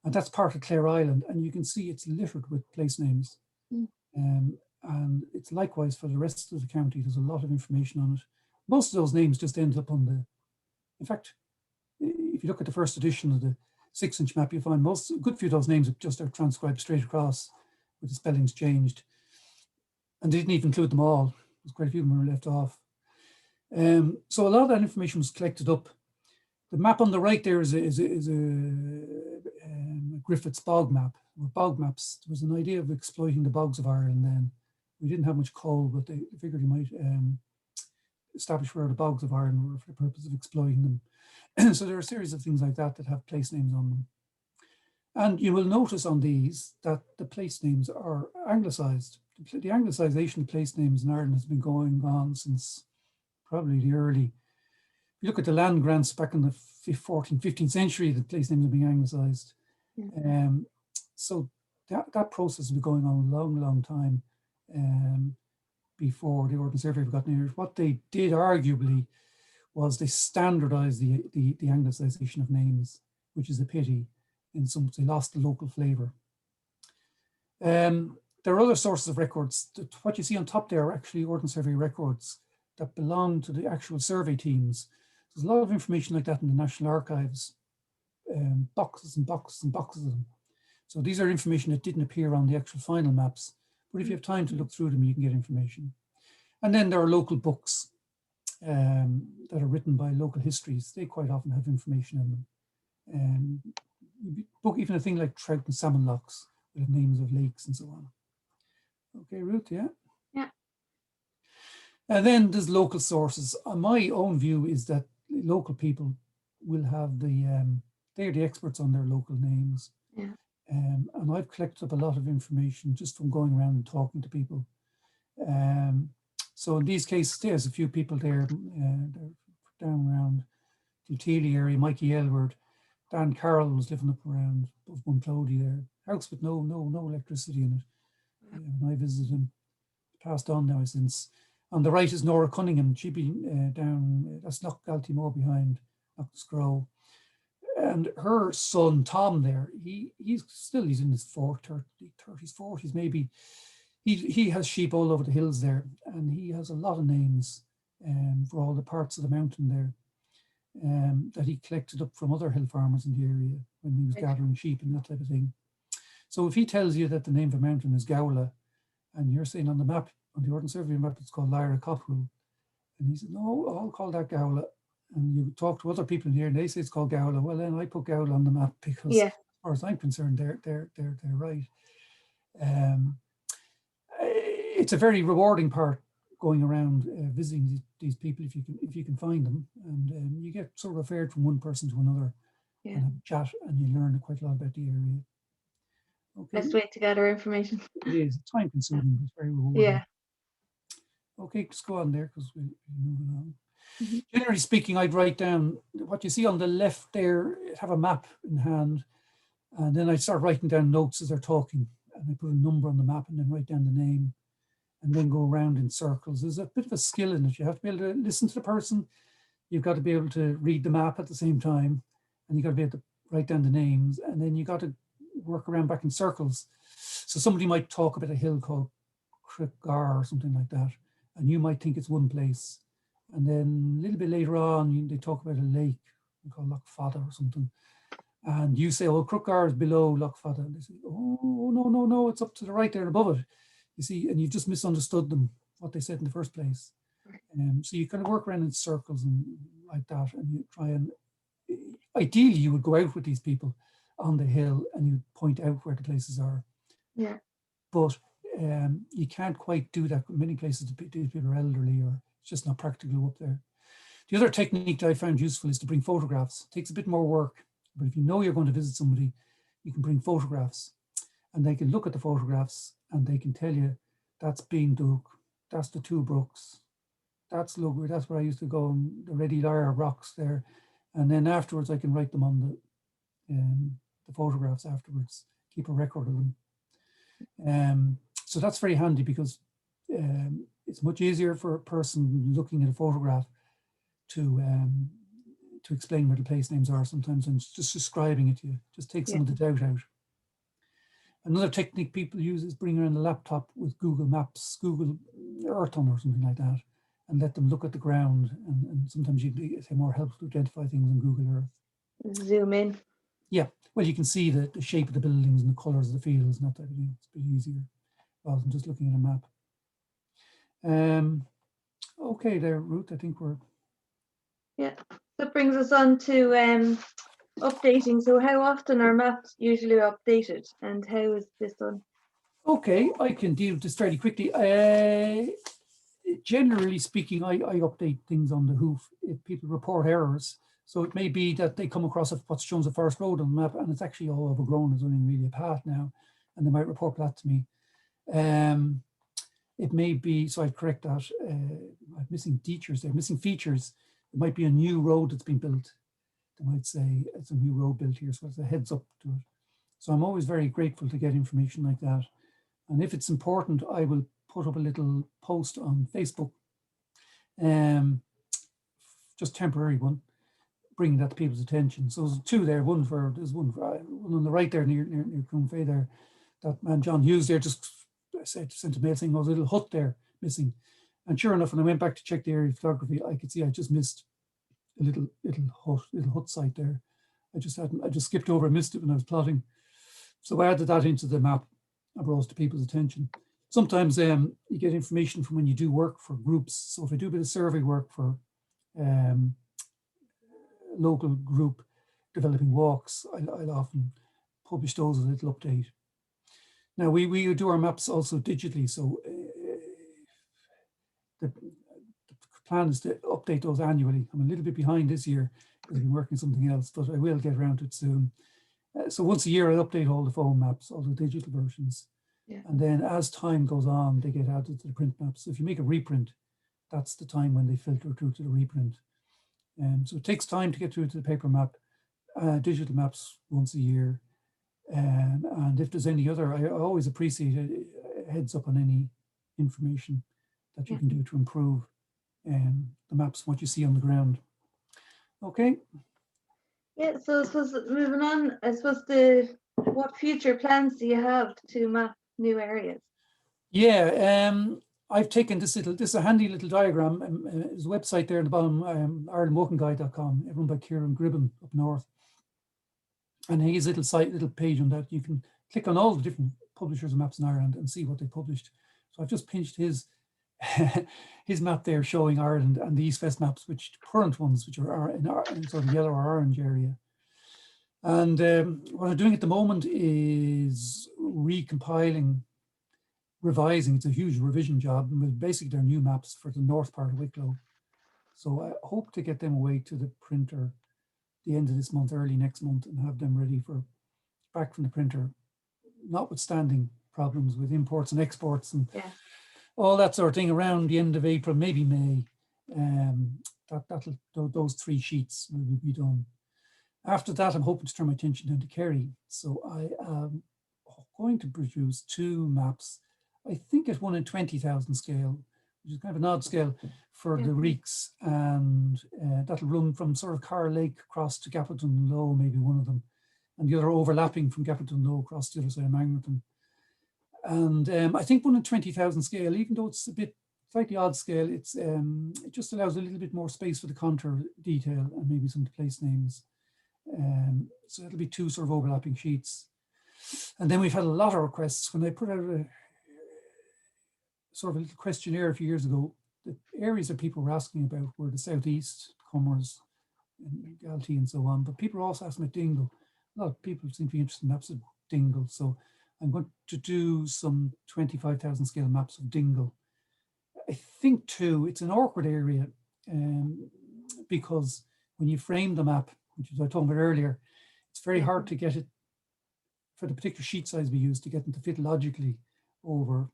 And that's part of Clare Island. And you can see it's littered with place names. And it's likewise for the rest of the county. There's a lot of information on it. Most of those names just end up in fact, if you look at the first edition of the 6-inch map, you find a good few of those names just are transcribed straight across with the spellings changed. And they didn't even include them all. There's quite a few of them were left off. So a lot of that information was collected up. The map on the right there is a Griffith's bog map, or bog maps. There was an idea of exploiting the bogs of Ireland then. We didn't have much coal, but they figured you might establish where the bogs of Ireland were for the purpose of exploiting them. So there are a series of things like that have place names on them. And you will notice on these that the place names are anglicised. The anglicisation of place names in Ireland has been going on since probably the early. If you look at the land grants back in the 14th, 15th century, the place names are being anglicised. So that process has been going on a long, long time before the Ordnance Survey got near it. What they did arguably was they standardised the anglicisation of names, which is a pity. In some, they lost the local flavour. There are other sources of records. What you see on top there are actually Ordnance Survey records that belong to the actual survey teams. There's a lot of information like that in the National Archives, boxes and boxes and boxes of them. So these are information that didn't appear on the actual final maps, but if you have time to look through them, you can get information. And then there are local books that are written by local histories. They quite often have information in them. Even a thing like trout and salmon locks with names of lakes and so on. Okay, Ruth, yeah? Yeah. And then there's local sources. My own view is that local people will have they're the experts on their local names. Yeah. And I've collected up a lot of information just from going around and talking to people. So in these cases, there's a few people there, they're down around the Utili area. Mikey Elward, Dan Carroll was living up around Bunclody there. House with no electricity in it. When I visited him, passed on now since. On the right is Nora Cunningham. She'd been down, that's Loch Galtymore behind Loch Scrow. And her son, Tom there, he's in his 30s, 40s maybe. He has sheep all over the hills there, and he has a lot of names for all the parts of the mountain there that he collected up from other hill farmers in the area when he was gathering sheep and that type of thing. So if he tells you that the name of a mountain is Gowla, and you're saying on the map, on the Ordnance Survey map, it's called Lyra Copperel, and he said, no, I'll call that Gowla. And you talk to other people in here and they say it's called Gowla. Well, then I put Gowla on the map because as far as I'm concerned, they're right. It's a very rewarding part going around visiting these people if you can find them, and you get sort of referred from one person to another and have a chat, and you learn quite a lot about the area. Okay. Best way to gather information. It is time consuming, but it's very rewarding. Yeah. Okay, just go on there because we're moving on. Mm-hmm. Generally speaking, I'd write down what you see on the left there, have a map in hand, and then I start writing down notes as they're talking, and I put a number on the map and then write down the name, and then go around in circles. There's a bit of a skill in it. You have to be able to listen to the person. You've got to be able to read the map at the same time, and you've got to be able to write down the names, and then you got to work around back in circles. So somebody might talk about a hill called Crickgar or something like that, and you might think it's one place. And then a little bit later on, they talk about a lake called Loch Fada or something. And you say, oh, Crickgar is below Loch Fada. And they say, oh, no, it's up to the right there above it. You see, and you've just misunderstood them, what they said in the first place. So you kind of work around in circles and like that, and you try and, ideally you would go out with these people on the hill and you point out where the places are. Yeah. But you can't quite do that. Many places, these people are elderly or it's just not practical up there. The other technique that I found useful is to bring photographs. It takes a bit more work, but if you know you're going to visit somebody, you can bring photographs, and they can look at the photographs and they can tell you that's Bean Duke, that's the Two Brooks, that's Lugward, that's where I used to go, and the Ready Lyre rocks there. And then afterwards, I can write them on the photographs afterwards, keep a record of them. So that's very handy because it's much easier for a person looking at a photograph to explain where the place names are sometimes, and just describing it to you just takes some of the doubt out. Another technique people use is bring around a laptop with Google Maps, Google Earth on or something like that, and let them look at the ground. And sometimes it's more helpful to identify things on Google Earth. Zoom in. Yeah. Well, you can see the shape of the buildings and the colors of the fields and that type of thing. It's a bit easier rather than just looking at a map. Okay there, Ruth, I think we're... Yeah, that brings us on to updating. So how often are maps usually updated and how is this done? Okay, I can deal with this fairly quickly. Generally speaking, I update things on the hoof if people report errors. So it may be that they come across what's shown as a forest road on the map and it's actually all overgrown, there's only really a path now, and they might report that to me. It may be, so I'd correct that, I'm missing features there, missing features. It might be a new road that's been built. They might say it's a new road built here, so it's a heads up to it. So I'm always very grateful to get information like that. And if it's important, I will put up a little post on Facebook, just temporary one, bringing that to people's attention. So there's two there, there's one on the right there near Cronfay there, that man John Hughes there just sent a mail saying, oh, there's a little hut there missing. And sure enough, when I went back to check the area of photography, I could see I just missed a little hut site there. I just skipped over and missed it when I was plotting. So I added that into the map and brought it to people's attention. Sometimes you get information from when you do work for groups. So if I do a bit of survey work for local group developing walks, I'll often publish those as a little update. Now we do our maps also digitally, so plan is to update those annually. I'm a little bit behind this year because I've been working something else, but I will get around to it soon. So once a year, I'll update all the phone maps, all the digital versions. Yeah. And then as time goes on, they get added to the print maps. So if you make a reprint, that's the time when they filter through to the reprint. So it takes time to get through to the paper map, digital maps once a year. And if there's any other, I always appreciate a heads up on any information that you can do to improve the maps, what you see on the ground. Okay. Yeah, so I suppose moving on, I suppose what future plans do you have to map new areas? Yeah, I've taken this is a handy little diagram. There's a website there in the bottom, IrelandWalkingGuide.com, run by Kieran Gribben up north. And he has a little page on that. You can click on all the different publishers of maps in Ireland and see what they published. So I've just pinched his his map there showing Ireland and the East-West maps, which current ones, which are in sort of yellow or orange area. And what I'm doing at the moment is recompiling, revising. It's a huge revision job, and basically they're new maps for the north part of Wicklow. So I hope to get them away to the printer the end of this month, early next month, and have them ready for back from the printer, notwithstanding problems with imports and exports and all that sort of thing around the end of April, maybe May. Those 3 sheets will be done. After that, I'm hoping to turn my attention down to Kerry. So I am going to produce 2 maps. I think at 1 in 20,000 scale, which is kind of an odd scale for the Reeks, and that'll run from sort of Carr Lake across to Gapperton Low, maybe one of them, and the other overlapping from Gapperton Low across the other side of Magnerton. And I think 1 in 20,000 scale, even though it's a bit slightly odd scale, it just allows a little bit more space for the contour detail and maybe some of the place names. So it'll be 2 sort of overlapping sheets. And then we've had a lot of requests. When I put out a sort of a little questionnaire a few years ago, the areas that people were asking about were the southeast, Comers, and Galtee and so on. But people are also asking about Dingle. A lot of people seem to be interested in maps of Dingle. So I'm going to do some 25,000 scale maps of Dingle. I think too, it's an awkward area because when you frame the map, which is what I talked about earlier, it's very hard to get it for the particular sheet size we use to get them to fit logically over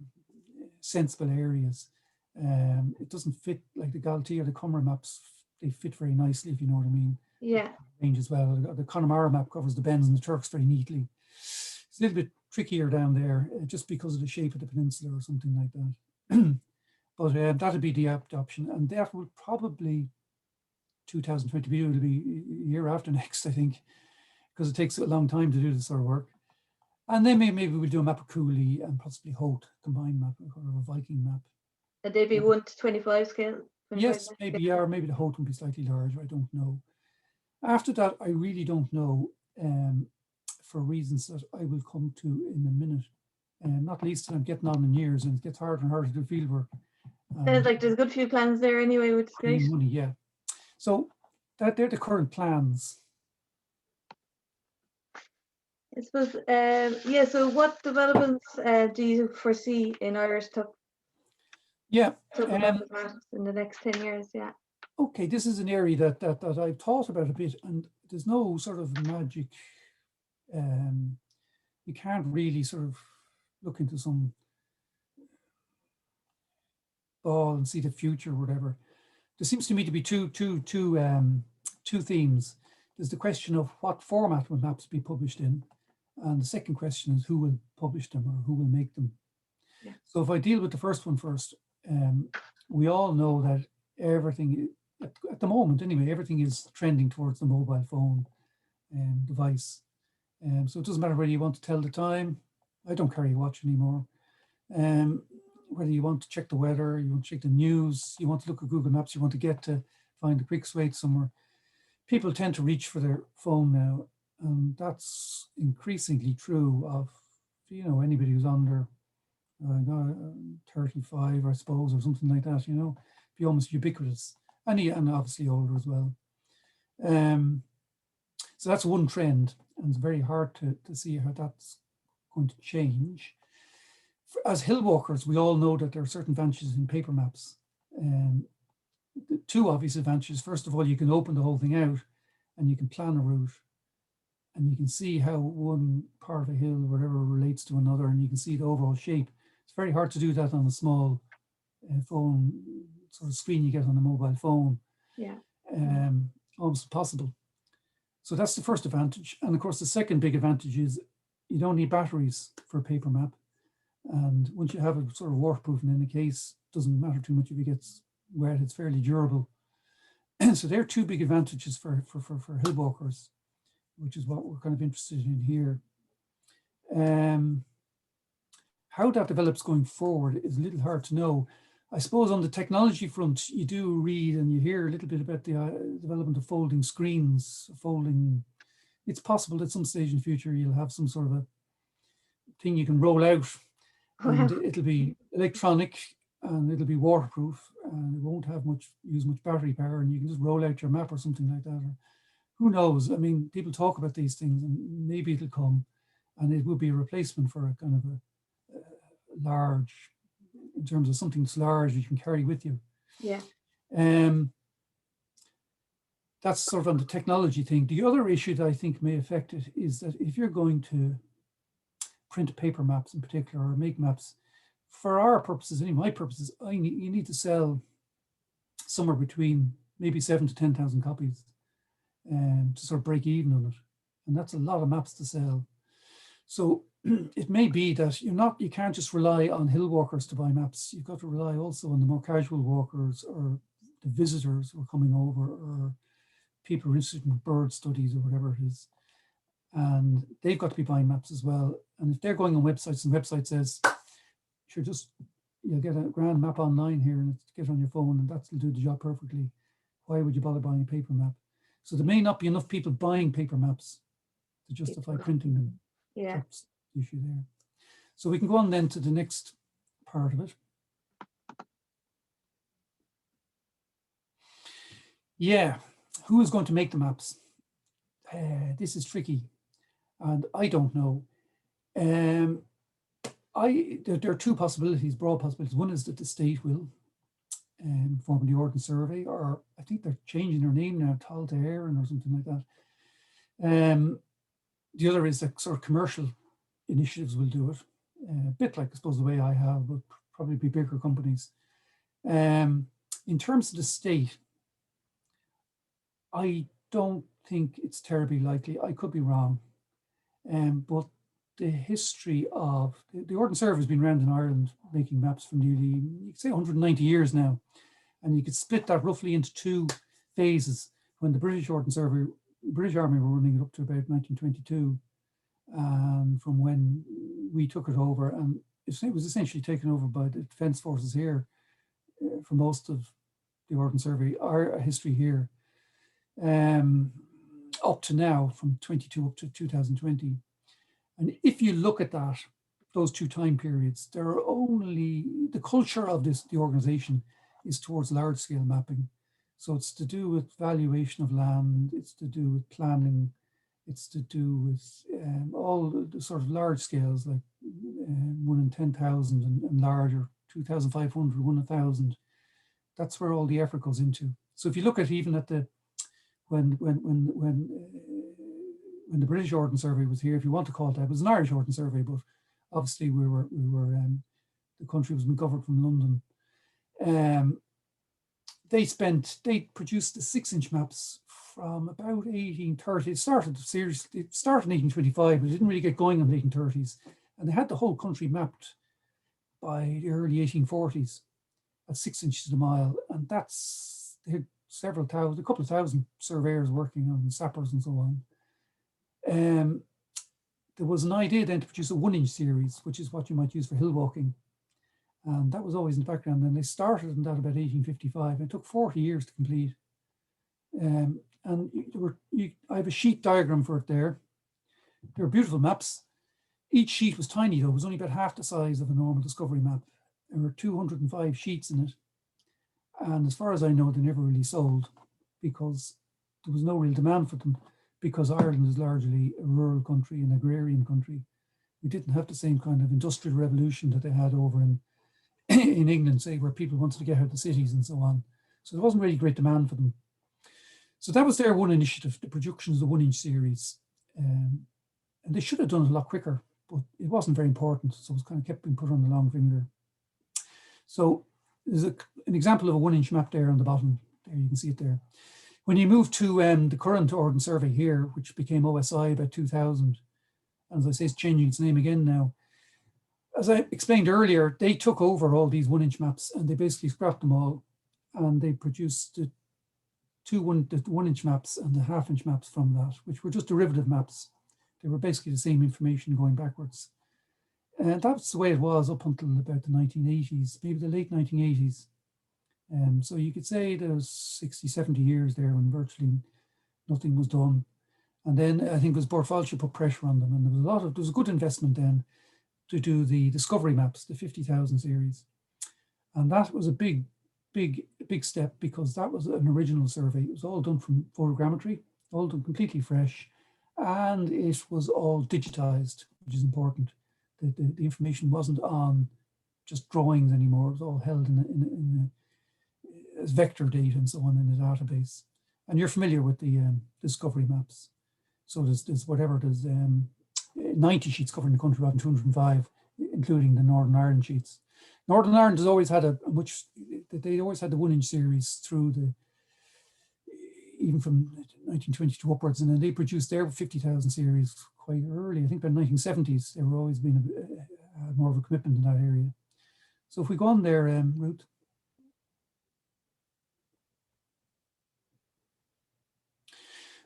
sensible areas. It doesn't fit like the Galtee or the Comer maps. They fit very nicely, if you know what I mean. Yeah. Range as well. The Connemara map covers the Bens and the Turks very neatly. It's a little bit trickier down there just because of the shape of the peninsula or something like that. But that'll be the option, and that will probably 2022 will be year after next, I think, because it takes a long time to do this sort of work. And then maybe we'll do a map of Cooley and possibly Holt combined map or a Viking map. And they'd be 1 to 25 scale. 25 yes, maybe, or maybe the Holt will be slightly larger. I don't know. After that, I really don't know, for reasons that I will come to in a minute. Not least that I'm getting on in years and it gets harder and harder to do field work. Sounds like there's a good few plans there anyway, which is great. Money, yeah. So they're the current plans. I suppose, so what developments do you foresee in Irish topographic maps in the next 10 years? Yeah. Okay, this is an area that I've thought about a bit, and there's no sort of magic. You can't really sort of look into some ball and see the future or whatever. There seems to me to be two themes. There's the question of what format will maps be published in, and the second question is who will publish them or who will make them. Yeah. So if I deal with the first one first, we all know that everything, at the moment anyway, everything is trending towards the mobile phone device. So it doesn't matter whether you want to tell the time. I don't carry a watch anymore. Whether you want to check the weather, you want to check the news, you want to look at Google Maps, you want to get to find the quick way somewhere. People tend to reach for their phone now, and that's increasingly true of, you know, anybody who's under 35, I suppose, or something like that, you know, be almost ubiquitous, and obviously older as well. So that's one trend, and it's very hard to see how that's going to change. As hill walkers, we all know that there are certain advantages in paper maps. the two obvious advantages. First of all, you can open the whole thing out and you can plan a route, and you can see how one part of a hill or whatever relates to another, and you can see the overall shape. It's very hard to do that on a small phone sort of screen you get on a mobile phone. Yeah. Almost impossible. So that's the first advantage. And of course, the second big advantage is you don't need batteries for a paper map. And once you have it sort of waterproofing in the case, it doesn't matter too much if it gets wet, it's fairly durable. And so there are two big advantages for hill walkers, which is what we're kind of interested in here. How that develops going forward is a little hard to know. I suppose on the technology front, you do read and you hear a little bit about the development of folding screens, folding. It's possible at some stage in the future you'll have some sort of a thing you can roll out, and it'll be electronic and it'll be waterproof and it won't have use much battery power, and you can just roll out your map or something like that. Or who knows? I mean, people talk about these things, and maybe it'll come, and it will be a replacement for a kind of a large, in terms of something that's large you can carry with you. Yeah. That's sort of on the technology thing. The other issue that I think may affect it is that if you're going to print paper maps in particular, or make maps, for our purposes, my purposes, you need to sell somewhere between maybe 7,000 to 10,000 copies to sort of break even on it. And that's a lot of maps to sell. So it may be that you can't just rely on hill walkers to buy maps. You've got to rely also on the more casual walkers or the visitors who are coming over, or people who are interested in bird studies or whatever it is. And they've got to be buying maps as well. And if they're going on websites and the website says, sure, you'll get a grand map online here and get it on your phone and that'll do the job perfectly, why would you bother buying a paper map? So there may not be enough people buying paper maps to justify printing them. Yeah. That's the issue there. So we can go on then to the next part of it. Yeah, who is going to make the maps? This is tricky, and I don't know. There are two possibilities, broad possibilities. One is that the state will form the Ordnance Survey, or I think they're changing their name now, Tal Éireann or something like that. The other is that sort of commercial initiatives will do it, a bit like, I suppose, the way I have, but probably be bigger companies. In terms of the state, I don't think it's terribly likely. I could be wrong, but the history of the Ordnance Survey has been around in Ireland making maps for nearly, you could say, 190 years now, and you could split that roughly into two phases. When the British Ordnance Survey, British Army were running it up to about 1922, and from when we took it over, and it was essentially taken over by the Defence Forces here for most of the Ordnance Survey, our history here, up to now, from 22 up to 2020. And if you look at that, those two time periods, there are only, the culture of the organization is towards large scale mapping. So it's to do with valuation of land, it's to do with planning, it's to do with all the sort of large scales, like 1 in 10,000 and larger, 2,500, 1 in 1,000. That's where all the effort goes into. So if you look at even at the, when the British Ordnance Survey was here, if you want to call it that, it was an Irish Ordnance Survey, but obviously the country was governed from London. They produced the 6-inch maps from about 1830. It started in 1825, but it didn't really get going in the 1830s. And they had the whole country mapped by the early 1840s at 6 inches a mile. And they had a couple of thousand surveyors working on, sappers and so on. There was an idea then to produce a 1-inch series, which is what you might use for hill walking. And that was always in the background. And they started in that about 1855. It took 40 years to complete. And I have a sheet diagram for it there. They're beautiful maps. Each sheet was tiny though. It was only about half the size of a normal discovery map. There were 205 sheets in it. And as far as I know, they never really sold because there was no real demand for them, because Ireland is largely a rural country, an agrarian country. We didn't have the same kind of industrial revolution that they had over in England, say, where people wanted to get out of the cities and so on. So there wasn't really great demand for them. So that was their one initiative, the production of the 1-inch series. And they should have done it a lot quicker, but it wasn't very important. So it was kind of kept being put on the long finger. So there's an example of a 1-inch map there on the bottom. There, you can see it there. When you move to the current Ordnance survey here, which became OSI about 2000, and as I say, it's changing its name again now. As I explained earlier, they took over all these 1-inch maps and they basically scrapped them all, and they produced the 1-inch maps and the 1/2-inch maps from that, which were just derivative maps. They were basically the same information going backwards. And that's the way it was up until about the 1980s, maybe the late 1980s. So you could say there was 60, 70 years there when virtually nothing was done. And then I think it was Borfalci put pressure on them, and there was a good investment then to do the discovery maps, the 50,000 series. And that was a big step, because that was an original survey. It was all done from photogrammetry, all done completely fresh, and it was all digitized, which is important. The information wasn't on just drawings anymore. It was all held as vector data and so on in the database. And you're familiar with the discovery maps. So there's 90 sheets covering the country rather than 205, including the Northern Ireland sheets. Northern Ireland has always had they always had the 1-inch series through even from 1922 upwards, and then they produced their 50,000 series quite early. I think by the 1970s, they were always been more of a commitment in that area. So if we go on there, Ruth.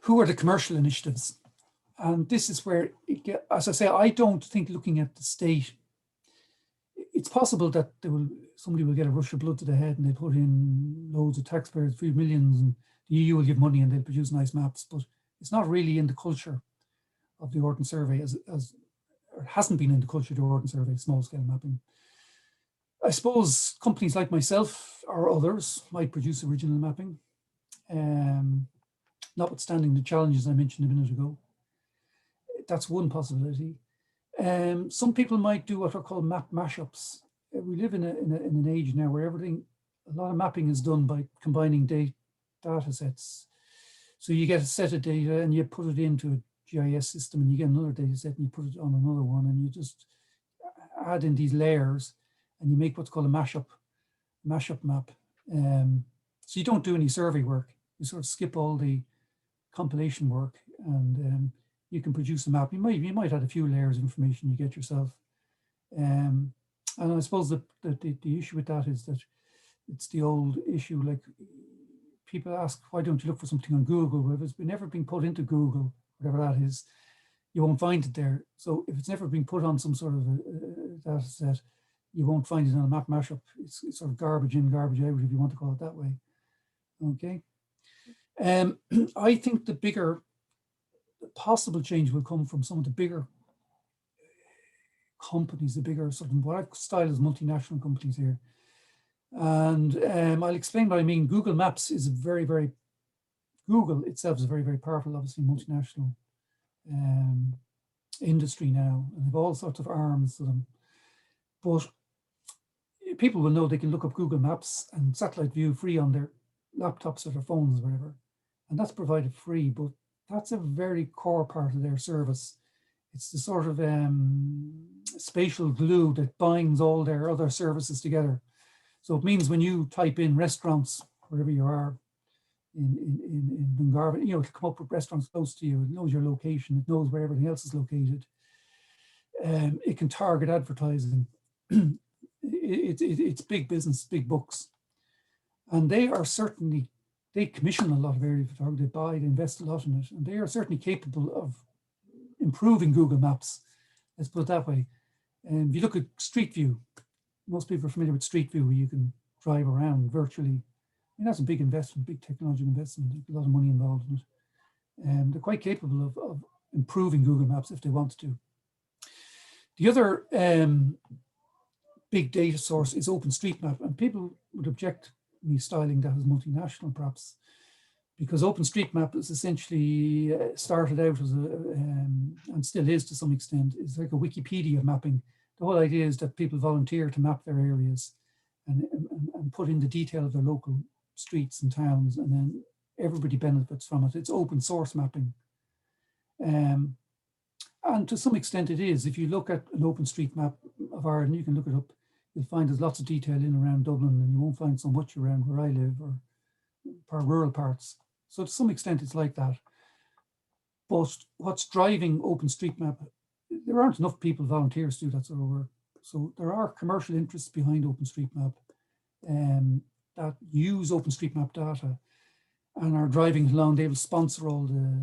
Who are the commercial initiatives? And this is where, as I say, I don't think looking at the state, it's possible that somebody will get a rush of blood to the head and they put in loads of taxpayers, few millions, and the EU will give money and they'll produce nice maps, but it's not really in the culture of the Ordnance Survey, or it hasn't been in the culture of the Ordnance Survey, small scale mapping. I suppose companies like myself or others might produce original mapping, notwithstanding the challenges I mentioned a minute ago. That's one possibility. Some people might do what are called map mashups. We live in an age now where a lot of mapping is done by combining data sets. So you get a set of data and you put it into a GIS system, and you get another data set and you put it on another one, and you just add in these layers and you make what's called a mashup map. So you don't do any survey work. You sort of skip all the compilation work, and you can produce a map. You might add a few layers of information you get yourself. And I suppose the issue with that is that it's the old issue, like people ask, why don't you look for something on Google? Well, if it's never been put into Google, whatever that is, you won't find it there. So if it's never been put on some sort of a data set, you won't find it on a map mashup. It's sort of garbage in, garbage out, if you want to call it that way. Okay. I think the possible change will come from some of the bigger companies, the bigger sort of what I style as multinational companies here. And I'll explain what I mean. Google Maps is Google itself is a very, very powerful, obviously, multinational industry now, and they have all sorts of arms to them. But people will know they can look up Google Maps and satellite view free on their laptops or their phones or whatever, and that's provided free, but that's a very core part of their service. It's the sort of spatial glue that binds all their other services together. So it means when you type in restaurants, wherever you are in Dungarvan, it'll come up with restaurants close to you. It knows your location. It knows where everything else is located. It can target advertising. It's big business, big bucks. And they commission a lot of area photography. They invest a lot in it. And they are certainly capable of improving Google Maps. Let's put it that way. And if you look at Street View, most people are familiar with Street View, where you can drive around virtually. I mean, that's a big investment, big technological investment, a lot of money involved in it. And they're quite capable of improving Google Maps if they want to. The other big data source is Openstreetmap, and people would object me styling that as multinational, perhaps, because Openstreetmap is essentially started out as and still is to some extent, is like a Wikipedia of mapping. The whole idea is that people volunteer to map their areas and put in the detail of their local streets and towns, and then everybody benefits from it. It's open source mapping. And to some extent it is. If you look at an Openstreetmap of Ireland, you can look it up, you'll find there's lots of detail in and around Dublin, and you won't find so much around where I live or rural parts. So to some extent it's like that. But what's driving Openstreetmap, there aren't enough people, volunteers, to do that sort of work. So there are commercial interests behind Openstreetmap that use Openstreetmap data and are driving along. They will sponsor all the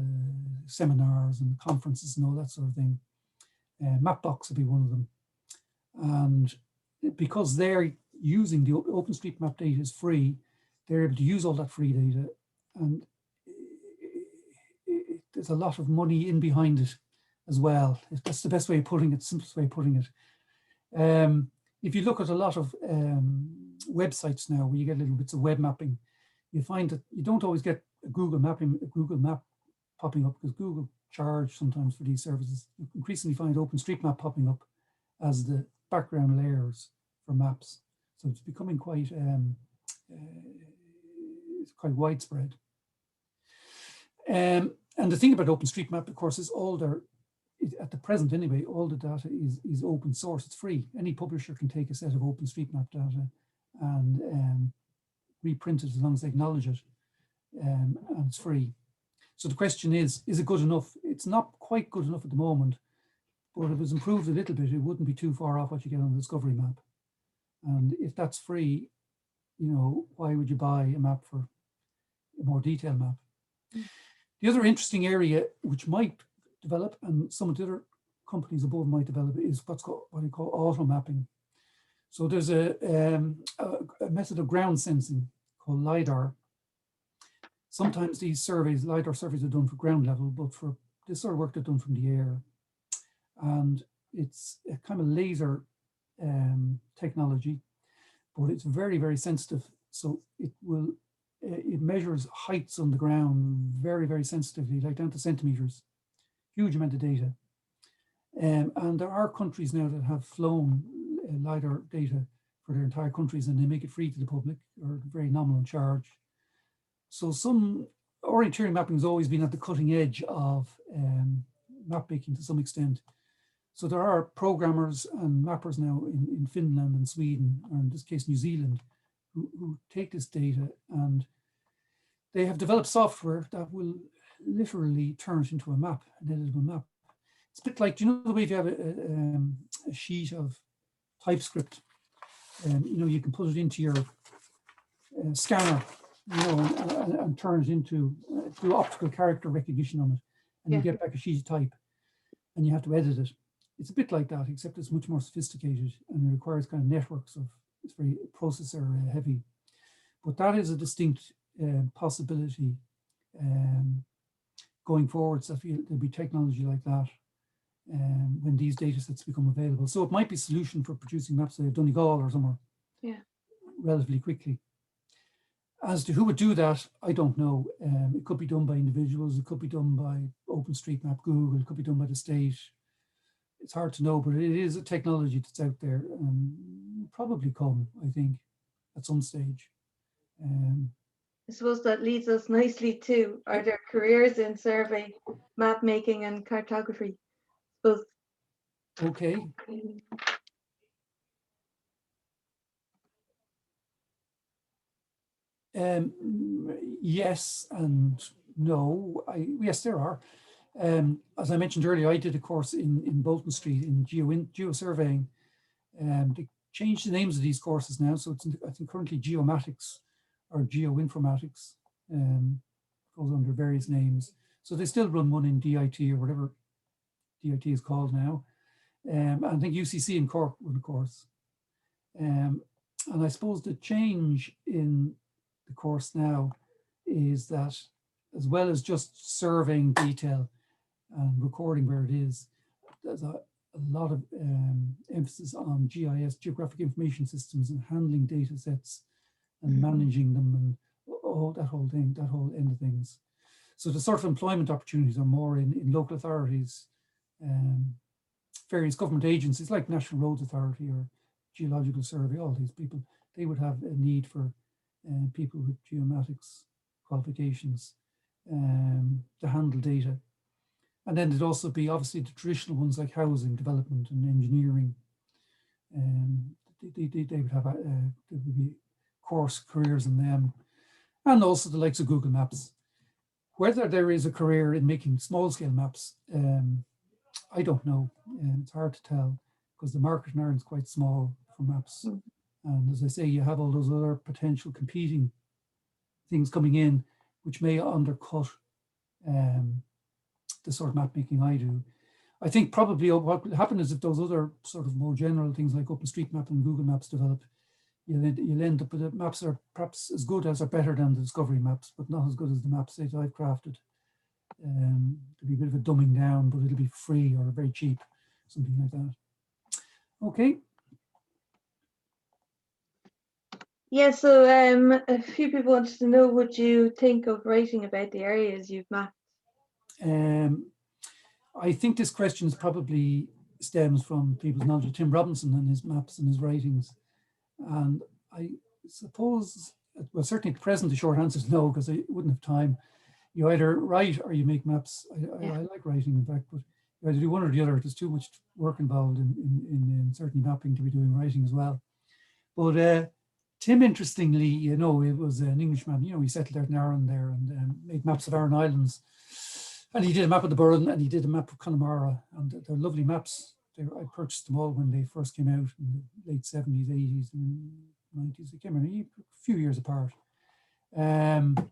seminars and conferences and all that sort of thing. Mapbox will be one of them. And because they're using the Openstreetmap data is free, they're able to use all that free data, and there's a lot of money in behind it as well. That's the best way of putting it, simplest way of putting it. If you look at a lot of websites now where you get little bits of web mapping, you find that you don't always get a Google map popping up, because Google charge sometimes for these services. You increasingly find Openstreetmap popping up as the background layers for maps. So it's becoming quite widespread. And the thing about Openstreetmap, of course, is at the present anyway, all the data is open source. It's free. Any publisher can take a set of Openstreetmap data and reprint it as long as they acknowledge it, and it's free. So the question is it good enough? It's not quite good enough at the moment, but if it was improved a little bit, it wouldn't be too far off what you get on the Discovery map. And if that's free, you know, why would you buy a map for a more detailed map? The other interesting area which might develop, and some of the other companies above might develop, is what you call auto mapping. So there's a method of ground sensing called LiDAR. Sometimes these surveys, LiDAR surveys, are done for ground level, but for this sort of work, they're done from the air. And it's a kind of laser technology, but it's very, very sensitive. So it measures heights on the ground very, very sensitively, like down to centimeters. Huge amount of data. And there are countries now that have flown LiDAR data for their entire countries, and they make it free to the public or very nominal charge. So some orienteering mapping has always been at the cutting edge of map making to some extent. So there are programmers and mappers now in Finland and Sweden, or in this case New Zealand, who take this data, and they have developed software that will literally turn it into a map, an editable map. It's a bit like, do you know the way if you have a sheet of TypeScript, you know, you can put it into your scanner, you know, and turn it into, do optical character recognition on it, and you get back a sheet of type, and you have to edit it. It's a bit like that, except it's much more sophisticated, and it requires kind of networks of, it's very processor heavy. But that is a distinct possibility going forward. So there'll be technology like that when these data sets become available. So it might be a solution for producing maps at Donegal or somewhere relatively quickly. As to who would do that, I don't know. It could be done by individuals, it could be done by Openstreetmap, Google, it could be done by the state. It's hard to know, but it is a technology that's out there and probably come, I think, at some stage. I suppose that leads us nicely to, are there careers in survey, map making and cartography? Both. Okay. Yes and no. Yes, there are. As I mentioned earlier, I did a course in Bolton Street in geosurveying. They changed the names of these courses now, so it's I think currently geomatics or geoinformatics, goes under various names. So they still run one in DIT or whatever DIT is called now. I think UCC in Cork run a course. And I suppose the change in the course now is that, as well as just surveying detail and recording where it is, there's a lot of emphasis on GIS, geographic information systems, and handling data sets and managing them, and that whole thing, that whole end of things. So the sort of employment opportunities are more in local authorities, various government agencies like National Roads Authority or Geological Survey. All these people, they would have a need for people with geomatics qualifications to handle data. And then there'd also be obviously the traditional ones like housing, development and engineering. They would have there would be course careers in them, and also the likes of Google Maps. Whether there is a career in making small scale maps, I don't know. It's hard to tell because the market in Ireland is quite small for maps. And as I say, you have all those other potential competing things coming in, which may undercut the sort of map making I do. I think probably what will happen is if those other sort of more general things like Openstreetmap and Google Maps develop, you'll end up with the maps are perhaps as good as or better than the discovery maps, but not as good as the maps that I've crafted. There'll be a bit of a dumbing down, but it'll be free or very cheap, something like that. Okay. Yeah, so a few people wanted to know, would you think of writing about the areas you've mapped? I think this question probably stems from people's knowledge of Tim Robinson and his maps and his writings. And I suppose, well, certainly at present, the short answer is no, because I wouldn't have time. You either write or you make maps. I like writing, in fact, but you either do one or the other. There's too much work involved in certainly mapping to be doing writing as well. But Tim, interestingly, you know, it was an Englishman. You know, he settled out in Ireland there and made maps of Aran Islands. And he did a map of the Burren and he did a map of Connemara. And they're lovely maps. I purchased them all when they first came out in the late 70s, 80s, and 90s. They came out a few years apart. And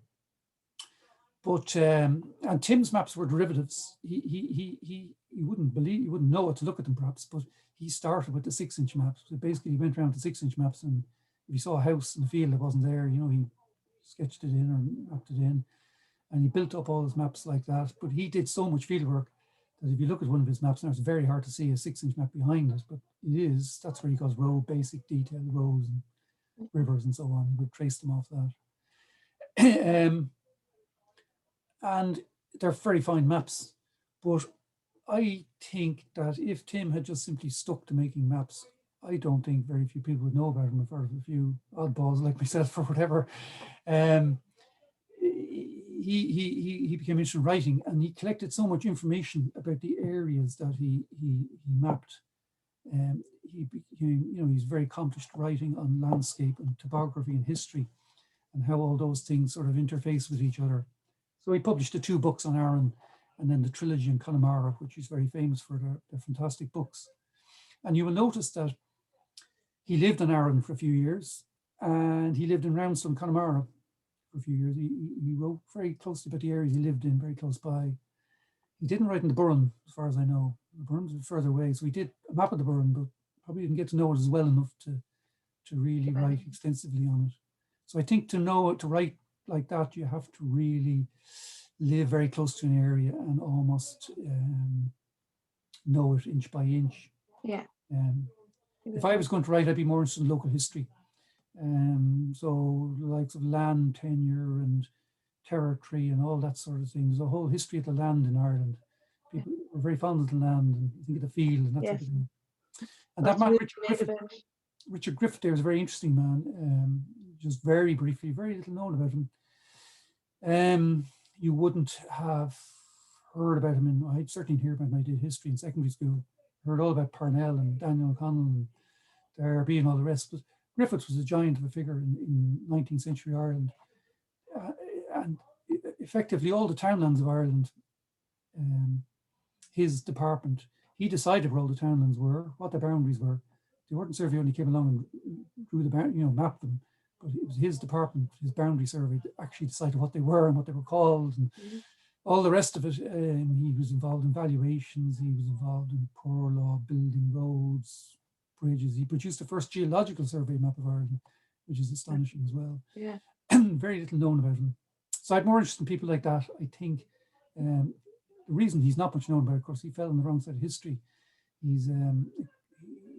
Tim's maps were derivatives. He wouldn't believe, you wouldn't know what to look at them perhaps, but he started with the 6-inch maps. So basically he went around to 6-inch maps, and if he saw a house in the field that wasn't there, you know, he sketched it in or mapped it in, and he built up all his maps like that. But he did so much field work that if you look at one of his maps now, it's very hard to see a 6-inch map behind it, but it is. That's where he goes road, basic detail, roads and rivers and so on. He would trace them off that. And they're very fine maps. But I think that if Tim had just simply stuck to making maps, I don't think very few people would know about him, apart from a few oddballs like myself or whatever. He became interested in writing, and he collected so much information about the areas that he mapped. He became, you know, he's very accomplished writing on landscape and topography and history, and how all those things sort of interface with each other. So he published the 2 books on Aran, and then the trilogy on Connemara, which is very famous for their fantastic books. And you will notice that he lived in Aran for a few years, and he lived in Roundstone, Connemara for a few years. He wrote very closely about the areas he lived in, very close by. He didn't write in the Burren, as far as I know. The Burren's further away, so he did a map of the Burren, but probably didn't get to know it as well enough to really write extensively on it. So I think to write like that, you have to really live very close to an area and almost know it inch by inch. Yeah. If I was going to write, I'd be more interested in local history. So the likes of land tenure and territory and all that sort of thing. There's a whole history of the land in Ireland. People were very fond of the land and think of the field and that sort of thing. And that man, Richard Griffith there is a very interesting man. Just very briefly, very little known about him. You wouldn't have heard about him I certainly didn't hear about him when I did history in secondary school. Heard all about Parnell and Daniel O'Connell and Derby and all the rest. But Griffith was a giant of a figure in 19th century Ireland. And effectively all the townlands of Ireland, his department, he decided where all the townlands were, what the boundaries were. The Ordnance Survey only came along and drew the, mapped them. But it was his department, his boundary survey, that actually decided what they were and what they were called and all the rest of it. He was involved in valuations, he was involved in poor law, building roads, bridges. He produced the first geological survey map of Ireland, which is astonishing as well. Yeah. Very little known about him. So I'm more interested in people like that. I think the reason he's not much known about, of course, he fell on the wrong side of history. He's,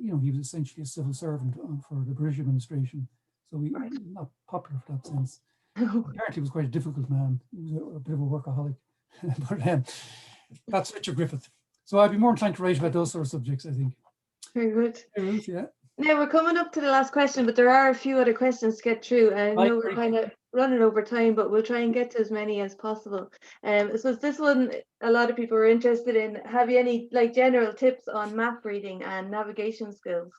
he was essentially a civil servant for the British administration. So he's not popular for that sense. Apparently he was quite a difficult man. He was a bit of a workaholic. But that's Richard Griffith. So I'd be more inclined to write about those sort of subjects, I think. Very good. Ruth, yeah. Now we're coming up to the last question, but there are a few other questions to get through. I know we're Right. kind of running over time, but we'll try and get to as many as possible. So this one, a lot of people are interested in. Have you any like general tips on map reading and navigation skills?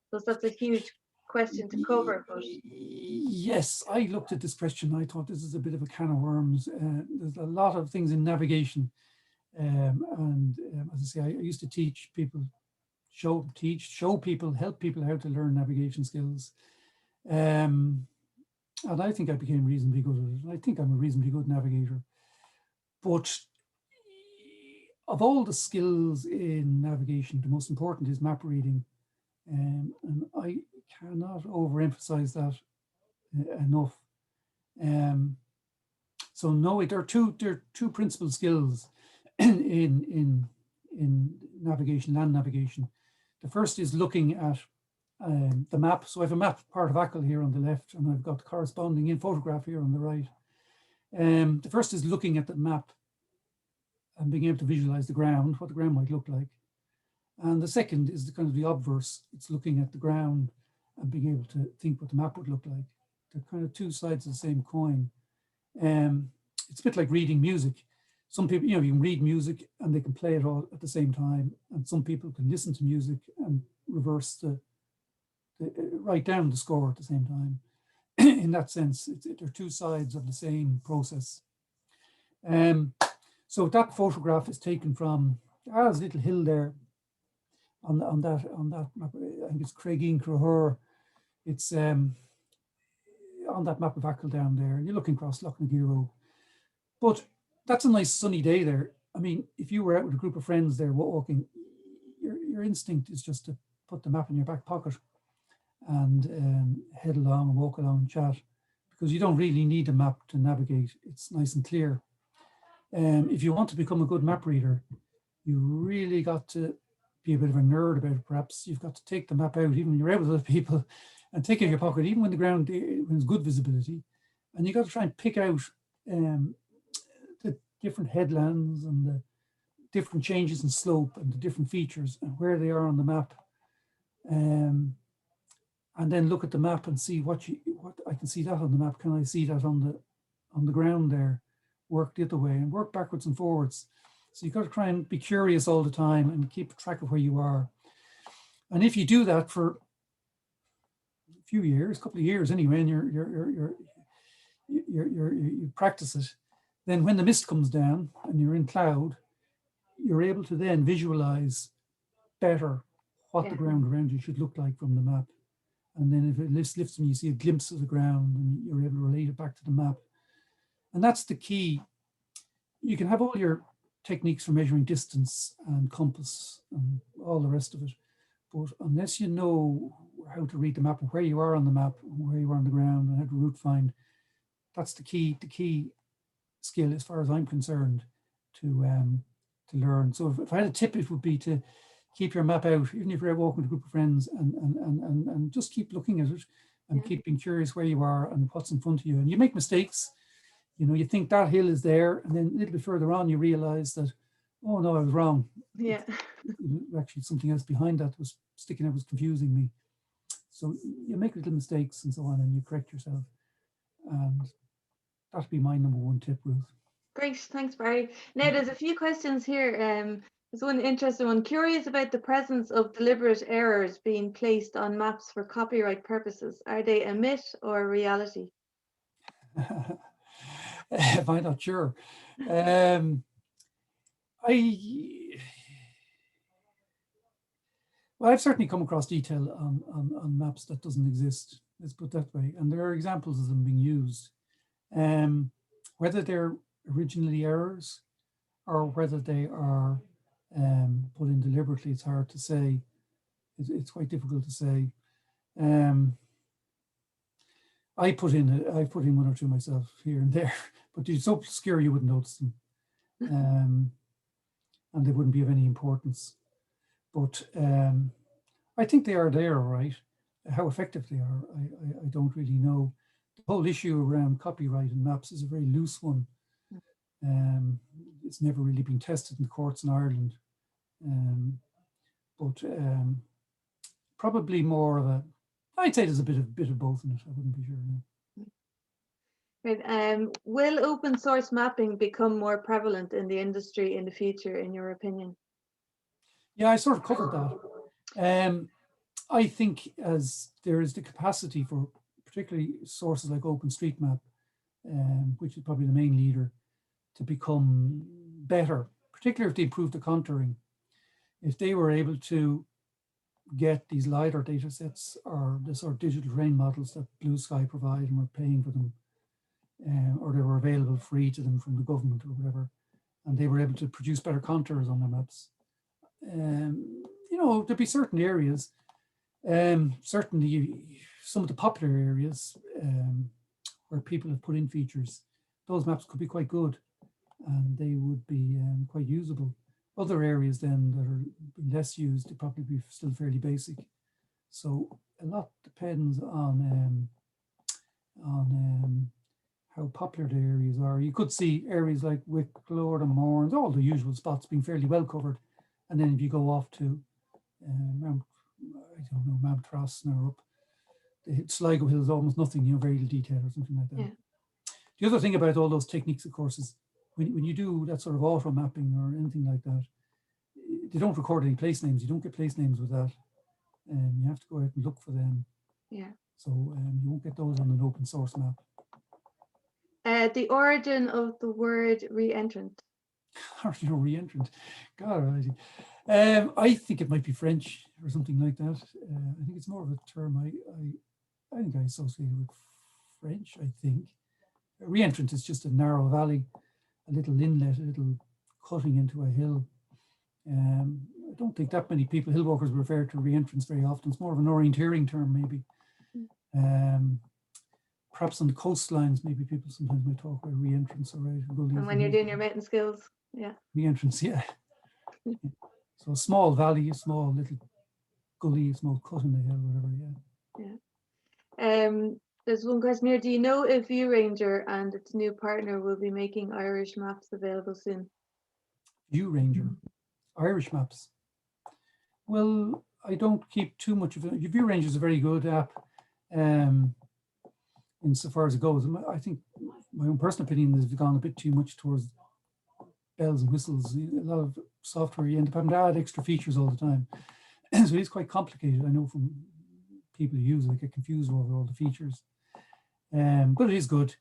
Because that's a huge question to cover. But Yes, I looked at this question. I thought this is a bit of a can of worms. There's a lot of things in navigation. And as I say, I used to teach people, show people, help people how to learn navigation skills. And I think I became reasonably good at it. I think I'm a reasonably good navigator. But of all the skills in navigation, the most important is map reading. And I cannot overemphasize that enough. So no, there are two principal skills in navigation, land navigation. The first is looking at the map. So I have a map, part of ACL here on the left, and I've got the corresponding in photograph here on the right. The first is looking at the map and being able to visualize the ground, what the ground might look like. And the second is the kind of the obverse. It's looking at the ground and being able to think what the map would look like. They're kind of two sides of the same coin. It's a bit like reading music. Some people, you can read music and they can play it all at the same time. And some people can listen to music and reverse write down the score at the same time. In that sense, they're two sides of the same process. So that photograph is taken from, there's a little hill there on that map. I think it's Craigeen Crahur. It's on that map of Achill down there, and you're looking across Lough na Giro. But that's a nice sunny day there. I mean, if you were out with a group of friends there walking, your instinct is just to put the map in your back pocket and head along and walk along and chat, because you don't really need a map to navigate. It's nice and clear. If you want to become a good map reader, you really got to be a bit of a nerd about it. Perhaps you've got to take the map out, even when you're out with other people, and take it in your pocket, even when the ground, when there's good visibility. And you got to try and pick out the different headlands and the different changes in slope and the different features and where they are on the map. And then look at the map and see what I can see that on the map. Can I see that on the ground there? Work the other way and work backwards and forwards. So you've got to try and be curious all the time and keep track of where you are. And if you do that for a few years, a couple of years anyway, and you practice it, then when the mist comes down and you're in cloud, you're able to then visualize better what the ground around you should look like from the map. And then if it lifts and you see a glimpse of the ground, and you're able to relate it back to the map. And that's the key. You can have all your techniques for measuring distance and compass and all the rest of it, but unless you know how to read the map and where you are on the map, and where you are on the ground, and how to route find, that's the key skill, as far as I'm concerned, to learn. So if I had a tip, it would be to keep your map out, even if you're out walking with a group of friends, and just keep looking at it and keep being curious where you are and what's in front of you. And you make mistakes. You think that hill is there, and then a little bit further on, you realize that, oh no, I was wrong. Yeah. Actually, something else behind that was sticking out, was confusing me. So you make little mistakes and so on, and you correct yourself. And that'd be my number one tip, Ruth. Great, thanks, Barry. Now, there's a few questions here. There's one interesting one. Curious about the presence of deliberate errors being placed on maps for copyright purposes. Are they a myth or a reality? I'm not sure. Well, I've certainly come across detail on maps that doesn't exist. Let's put it that way. And there are examples of them being used. Whether they're originally errors or whether they are put in deliberately, it's hard to say. It's quite difficult to say. I put in one or two myself here and there, but they're so obscure you wouldn't notice them, and they wouldn't be of any importance. But I think they are there, all right. How effective they are, I don't really know. The whole issue around copyright and maps is a very loose one. It's never really been tested in the courts in Ireland. But probably more of a, I'd say there's a bit of both in it. I wouldn't be sure. No. Right. Will open source mapping become more prevalent in the industry in the future, in your opinion? Yeah, I sort of covered that. I think as there is the capacity for particularly sources like Openstreetmap, which is probably the main leader, to become better, particularly if they improve the contouring. If they were able to get these LiDAR data sets or the sort of digital terrain models that Blue Sky provide and we're paying for them, or they were available free to them from the government or whatever, and they were able to produce better contours on their maps. You know, there'd be certain areas, certainly some of the popular areas where people have put in features, those maps could be quite good and they would be quite usable. Other areas then that are less used, they probably be still fairly basic. So a lot depends on how popular the areas are. You could see areas like Wicklow and Mournes, all the usual spots being fairly well covered. And then if you go off to Mount, I don't know, Mount Trosna or up the Sligo Hills, almost nothing, you know, very little detail or something like that. Yeah. The other thing about all those techniques, of course, is when you do that sort of auto mapping or anything like that, they don't record any place names. You don't get place names with that. You have to go out and look for them. Yeah. So you won't get those on an open source map. The origin of the word re-entrant. Or, you know, re-entrant. God almighty. I think it might be French or something like that. I think it's more of a term I think I associate with French, I think. A re-entrant is just a narrow valley, a little inlet, a little cutting into a hill. I don't think that many people, hill walkers, refer to re-entrance very often. It's more of an orienteering term, maybe. Perhaps on the coastlines, maybe people sometimes might talk about re-entrance or right. And when you're doing your mountain skills, yeah. Re-entrance, yeah. So a small valley, a small little gully, a small cut in the hill, whatever, yeah. There's one question here. Do you know if ViewRanger and its new partner will be making Irish maps available soon? ViewRanger, Irish maps. Well, I don't keep too much of it. ViewRanger is a very good app insofar as it goes. I think my own personal opinion is they've gone a bit too much towards bells and whistles. A lot of software, you end up having to add extra features all the time. So it's quite complicated. I know from people who use it, they get confused over all the features. But it is good.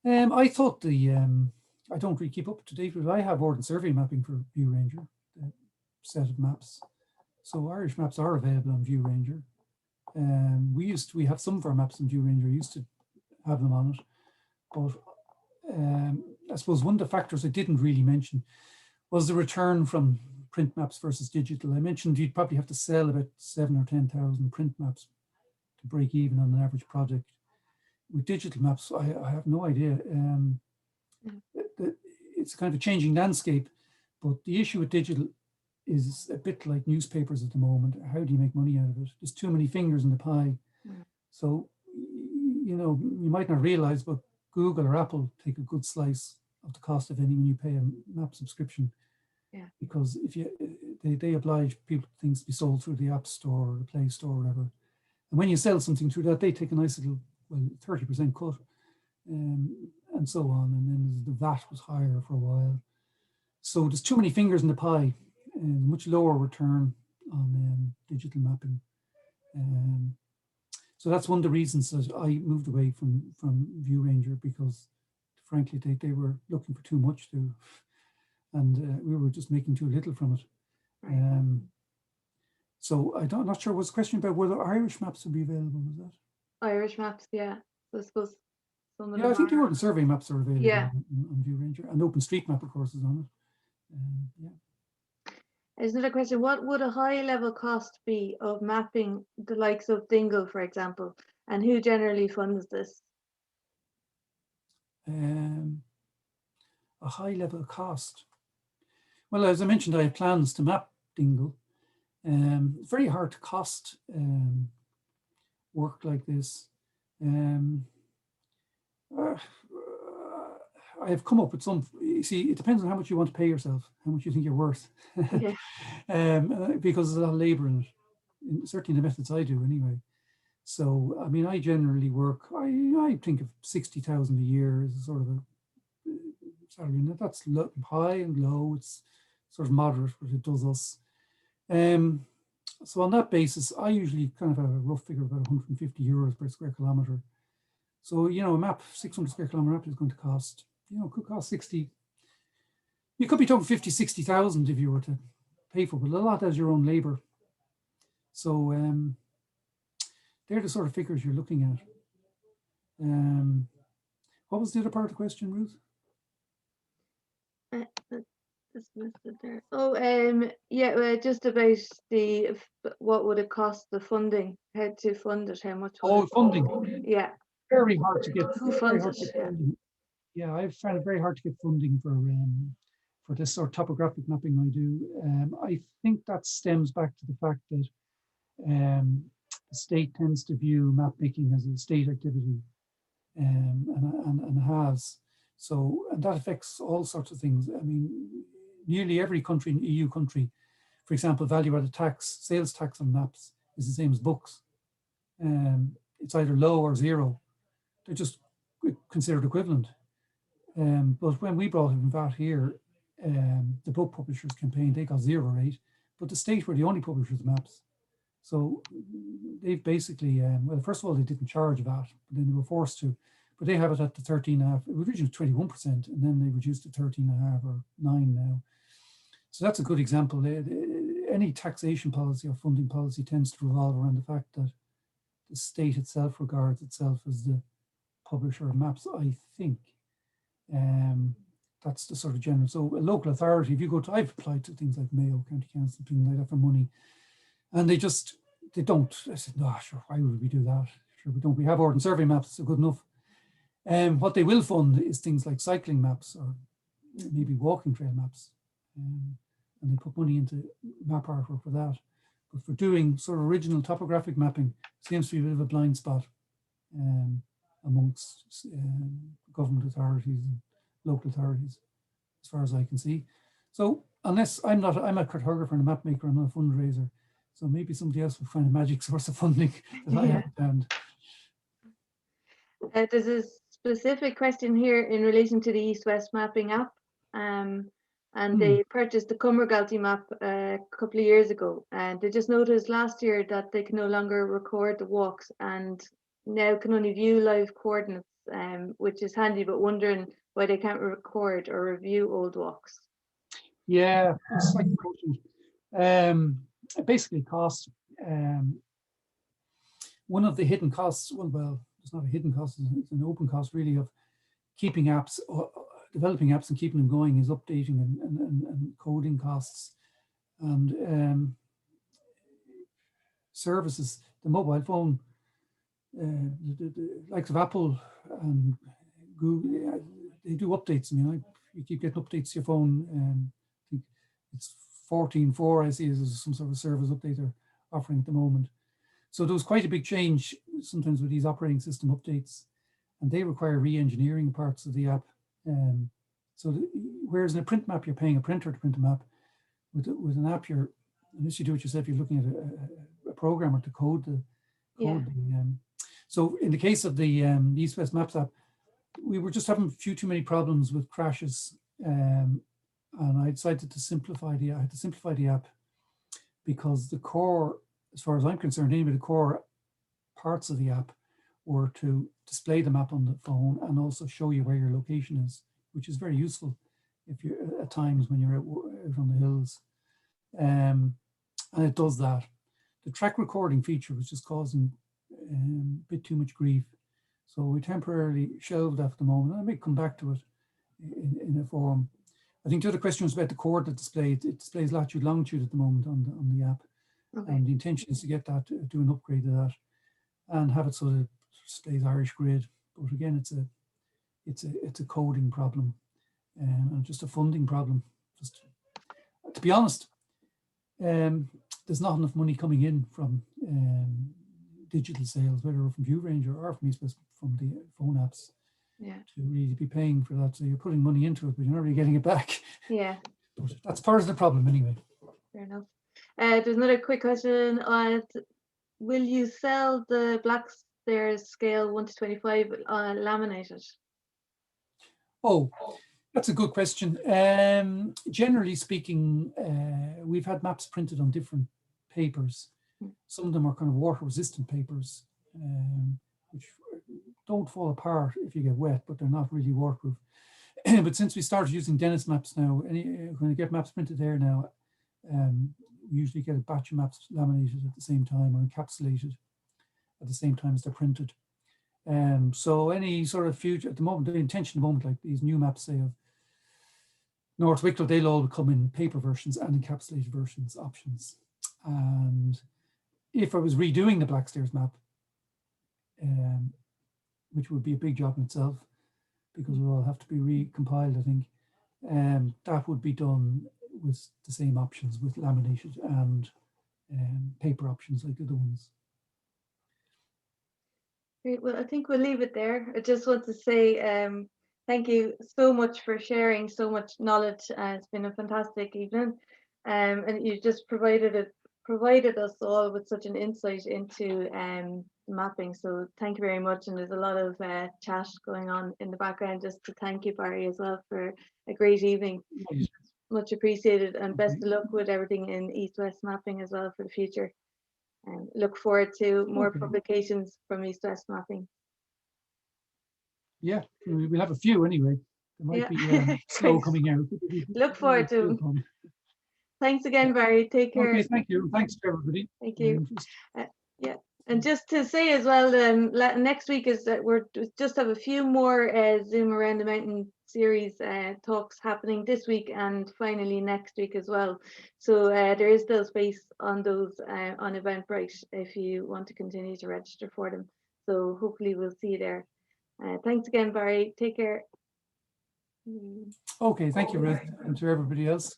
I thought I don't really keep up to date with it. I have Ordnance survey mapping for ViewRanger, the set of maps. So Irish maps are available on ViewRanger. We have some of our maps on ViewRanger, used to have them on it. But I suppose one of the factors I didn't really mention was the return from print maps versus digital. I mentioned you'd probably have to sell about 7,000 or 10,000 print maps to break even on an average project. With digital maps, I have no idea. It's kind of a changing landscape, but the issue with digital is a bit like newspapers at the moment. How do you make money out of it? There's too many fingers in the pie. So, you know, you might not realize, but Google or Apple take a good slice of the cost of any when you pay a map subscription. Yeah. Because if they oblige people things to be sold through the App Store or the Play Store or whatever. And when you sell something through that, they take a nice little, well, 30% cut, and so on. And then the VAT was higher for a while. So there's too many fingers in the pie, and much lower return on digital mapping. So that's one of the reasons that I moved away from ViewRanger, because frankly, they were looking for too much to, and we were just making too little from it. So I'm not sure, was the question about whether Irish maps would be available, was that? Irish maps, yeah. So I suppose some of I think the Ordnance survey maps are available on ViewRanger, and OpenStreetMap, of course, is on it. There's another question. What would a high level cost be of mapping the likes of Dingle, for example, and who generally funds this? A high level cost. Well, as I mentioned, I have plans to map Dingle. It's very hard to cost work like this. I have come up with some, you see, it depends on how much you want to pay yourself, how much you think you're worth, because there's a lot of labor in it. certainly the methods I do anyway. So, I mean, I generally work, I think of 60,000 a year as sort of a salary. Now that's high and low, it's sort of moderate, but it does us. So on that basis, I usually kind of have a rough figure of about 150 euros per square kilometre. So, you know, a map, 600 square kilometre map is going to cost, you know, could cost 60. You could be talking 50, 60,000 if you were to pay for it, but a lot as your own labour. So they're the sort of figures you're looking at. What was the other part of the question, Ruth? Just missed it there. Oh, yeah, just about what would it cost, the funding, how to fund it, how much would it Funding. cost? Yeah. Very hard to get. Who funds it? Yeah, I found it very hard to get funding for this sort of topographic mapping I do. I think that stems back to the fact that the state tends to view map making as a state activity, and has. So, and that affects all sorts of things. I mean, nearly every country, EU country, for example, value-added tax, sales tax on maps is the same as books. It's either low or zero. They're just considered equivalent. But when we brought in VAT here, the book publishers campaign, they got 0 rate, but the state were the only publishers of maps. So they've basically, well, first of all, they didn't charge VAT, but then they were forced to. But they have it at the 13.5, it was originally 21%, and then they reduced to 13.5 or 9 now. So that's a good example. Any taxation policy or funding policy tends to revolve around the fact that the state itself regards itself as the publisher of maps, I think. That's the sort of general. So a local authority, if you go to, I've applied to things like Mayo County Council, things like that for money, and they don't. I said, no, sure, why would we do that? Sure, we don't. We have Ordnance survey maps, so good enough. What they will fund is things like cycling maps or maybe walking trail maps. And they put money into map artwork for that. But for doing sort of original topographic mapping, seems to be a bit of a blind spot amongst government authorities and local authorities, as far as I can see. So unless I'm a cartographer and a map maker, I'm not a fundraiser. So maybe somebody else will find a magic source of funding that I haven't found. There's a specific question here in relation to the East-West mapping app. And they purchased the Cumbergalty map a couple of years ago. And they just noticed last year that they can no longer record the walks and now can only view live coordinates, which is handy, but wondering why they can't record or review old walks. Yeah, it's like basically cost. One of the hidden costs, well, it's not a hidden cost, it's an open cost really of keeping apps, developing apps and keeping them going is updating and coding costs. And services, the mobile phone, the likes of Apple and Google, they do updates. I mean, you keep getting updates to your phone. I think it's 14.4, I see, is some sort of service update they're offering at the moment. So there was quite a big change sometimes with these operating system updates, and they require re-engineering parts of the app. Whereas in a print map, you're paying a printer to print a map, with an app, unless you do it yourself, you're looking at a programmer to code the so in the case of the East-West Maps app, we were just having a few too many problems with crashes, and I decided to simplify the app because the core, as far as I'm concerned, anyway, the core parts of the app were to display the map on the phone and also show you where your location is, which is very useful if you're at times when you're out on the hills. And it does that. The track recording feature was just causing a bit too much grief. So we temporarily shelved that at the moment. I may come back to it in a forum. I think the other question was about the coordinate display. It displays latitude, longitude at the moment on the app. Okay. And the intention is to get that, do an upgrade of that and have it so that it displays Irish grid. But again, it's a coding problem and just a funding problem. Just to be honest, there's not enough money coming in from digital sales, whether from ViewRanger or from the phone apps, to really be paying for that. So you're putting money into it, but you're not really getting it back. Yeah. But that's part of the problem anyway. Fair enough. There's another quick question. Will you sell the black stairs scale 1:25 laminated? Oh, that's a good question. Generally speaking, we've had maps printed on different papers. Some of them are kind of water resistant papers, which don't fall apart if you get wet, but they're not really waterproof. But since we started using Dennis maps now, when we get maps printed there now, we usually get a batch of maps laminated at the same time or encapsulated at the same time as they're printed. So any sort of future, at the moment, the intention at the moment, like these new maps, say, of North Wicklow, they'll all come in paper versions and encapsulated versions options. And if I was redoing the Black Stairs map, which would be a big job in itself, because it will all have to be recompiled, I think, that would be done with the same options, with laminated and paper options like the other ones. Great. Well, I think we'll leave it there. I just want to say thank you so much for sharing so much knowledge. It's been a fantastic evening, and you just provided us all with such an insight into mapping. So thank you very much. And there's a lot of chat going on in the background. Just to thank you, Barry, as well, for a great evening. Much appreciated, and best of luck with everything in East-West mapping as well for the future. And look forward to more publications from East-West mapping. Yeah, we'll have a few anyway. There might be slow coming out. Look forward to them. Thanks again, Barry. Take care. Okay, thank you. Thanks to everybody. Thank you. Yeah, and just to say as well, next week is that we're just have a few more Zoom Around the Mountain series talks happening this week and finally next week as well. So there is still space on those on Eventbrite if you want to continue to register for them. So hopefully we'll see you there. Thanks again, Barry. Take care. Okay, thank you, Ruth, and to everybody else.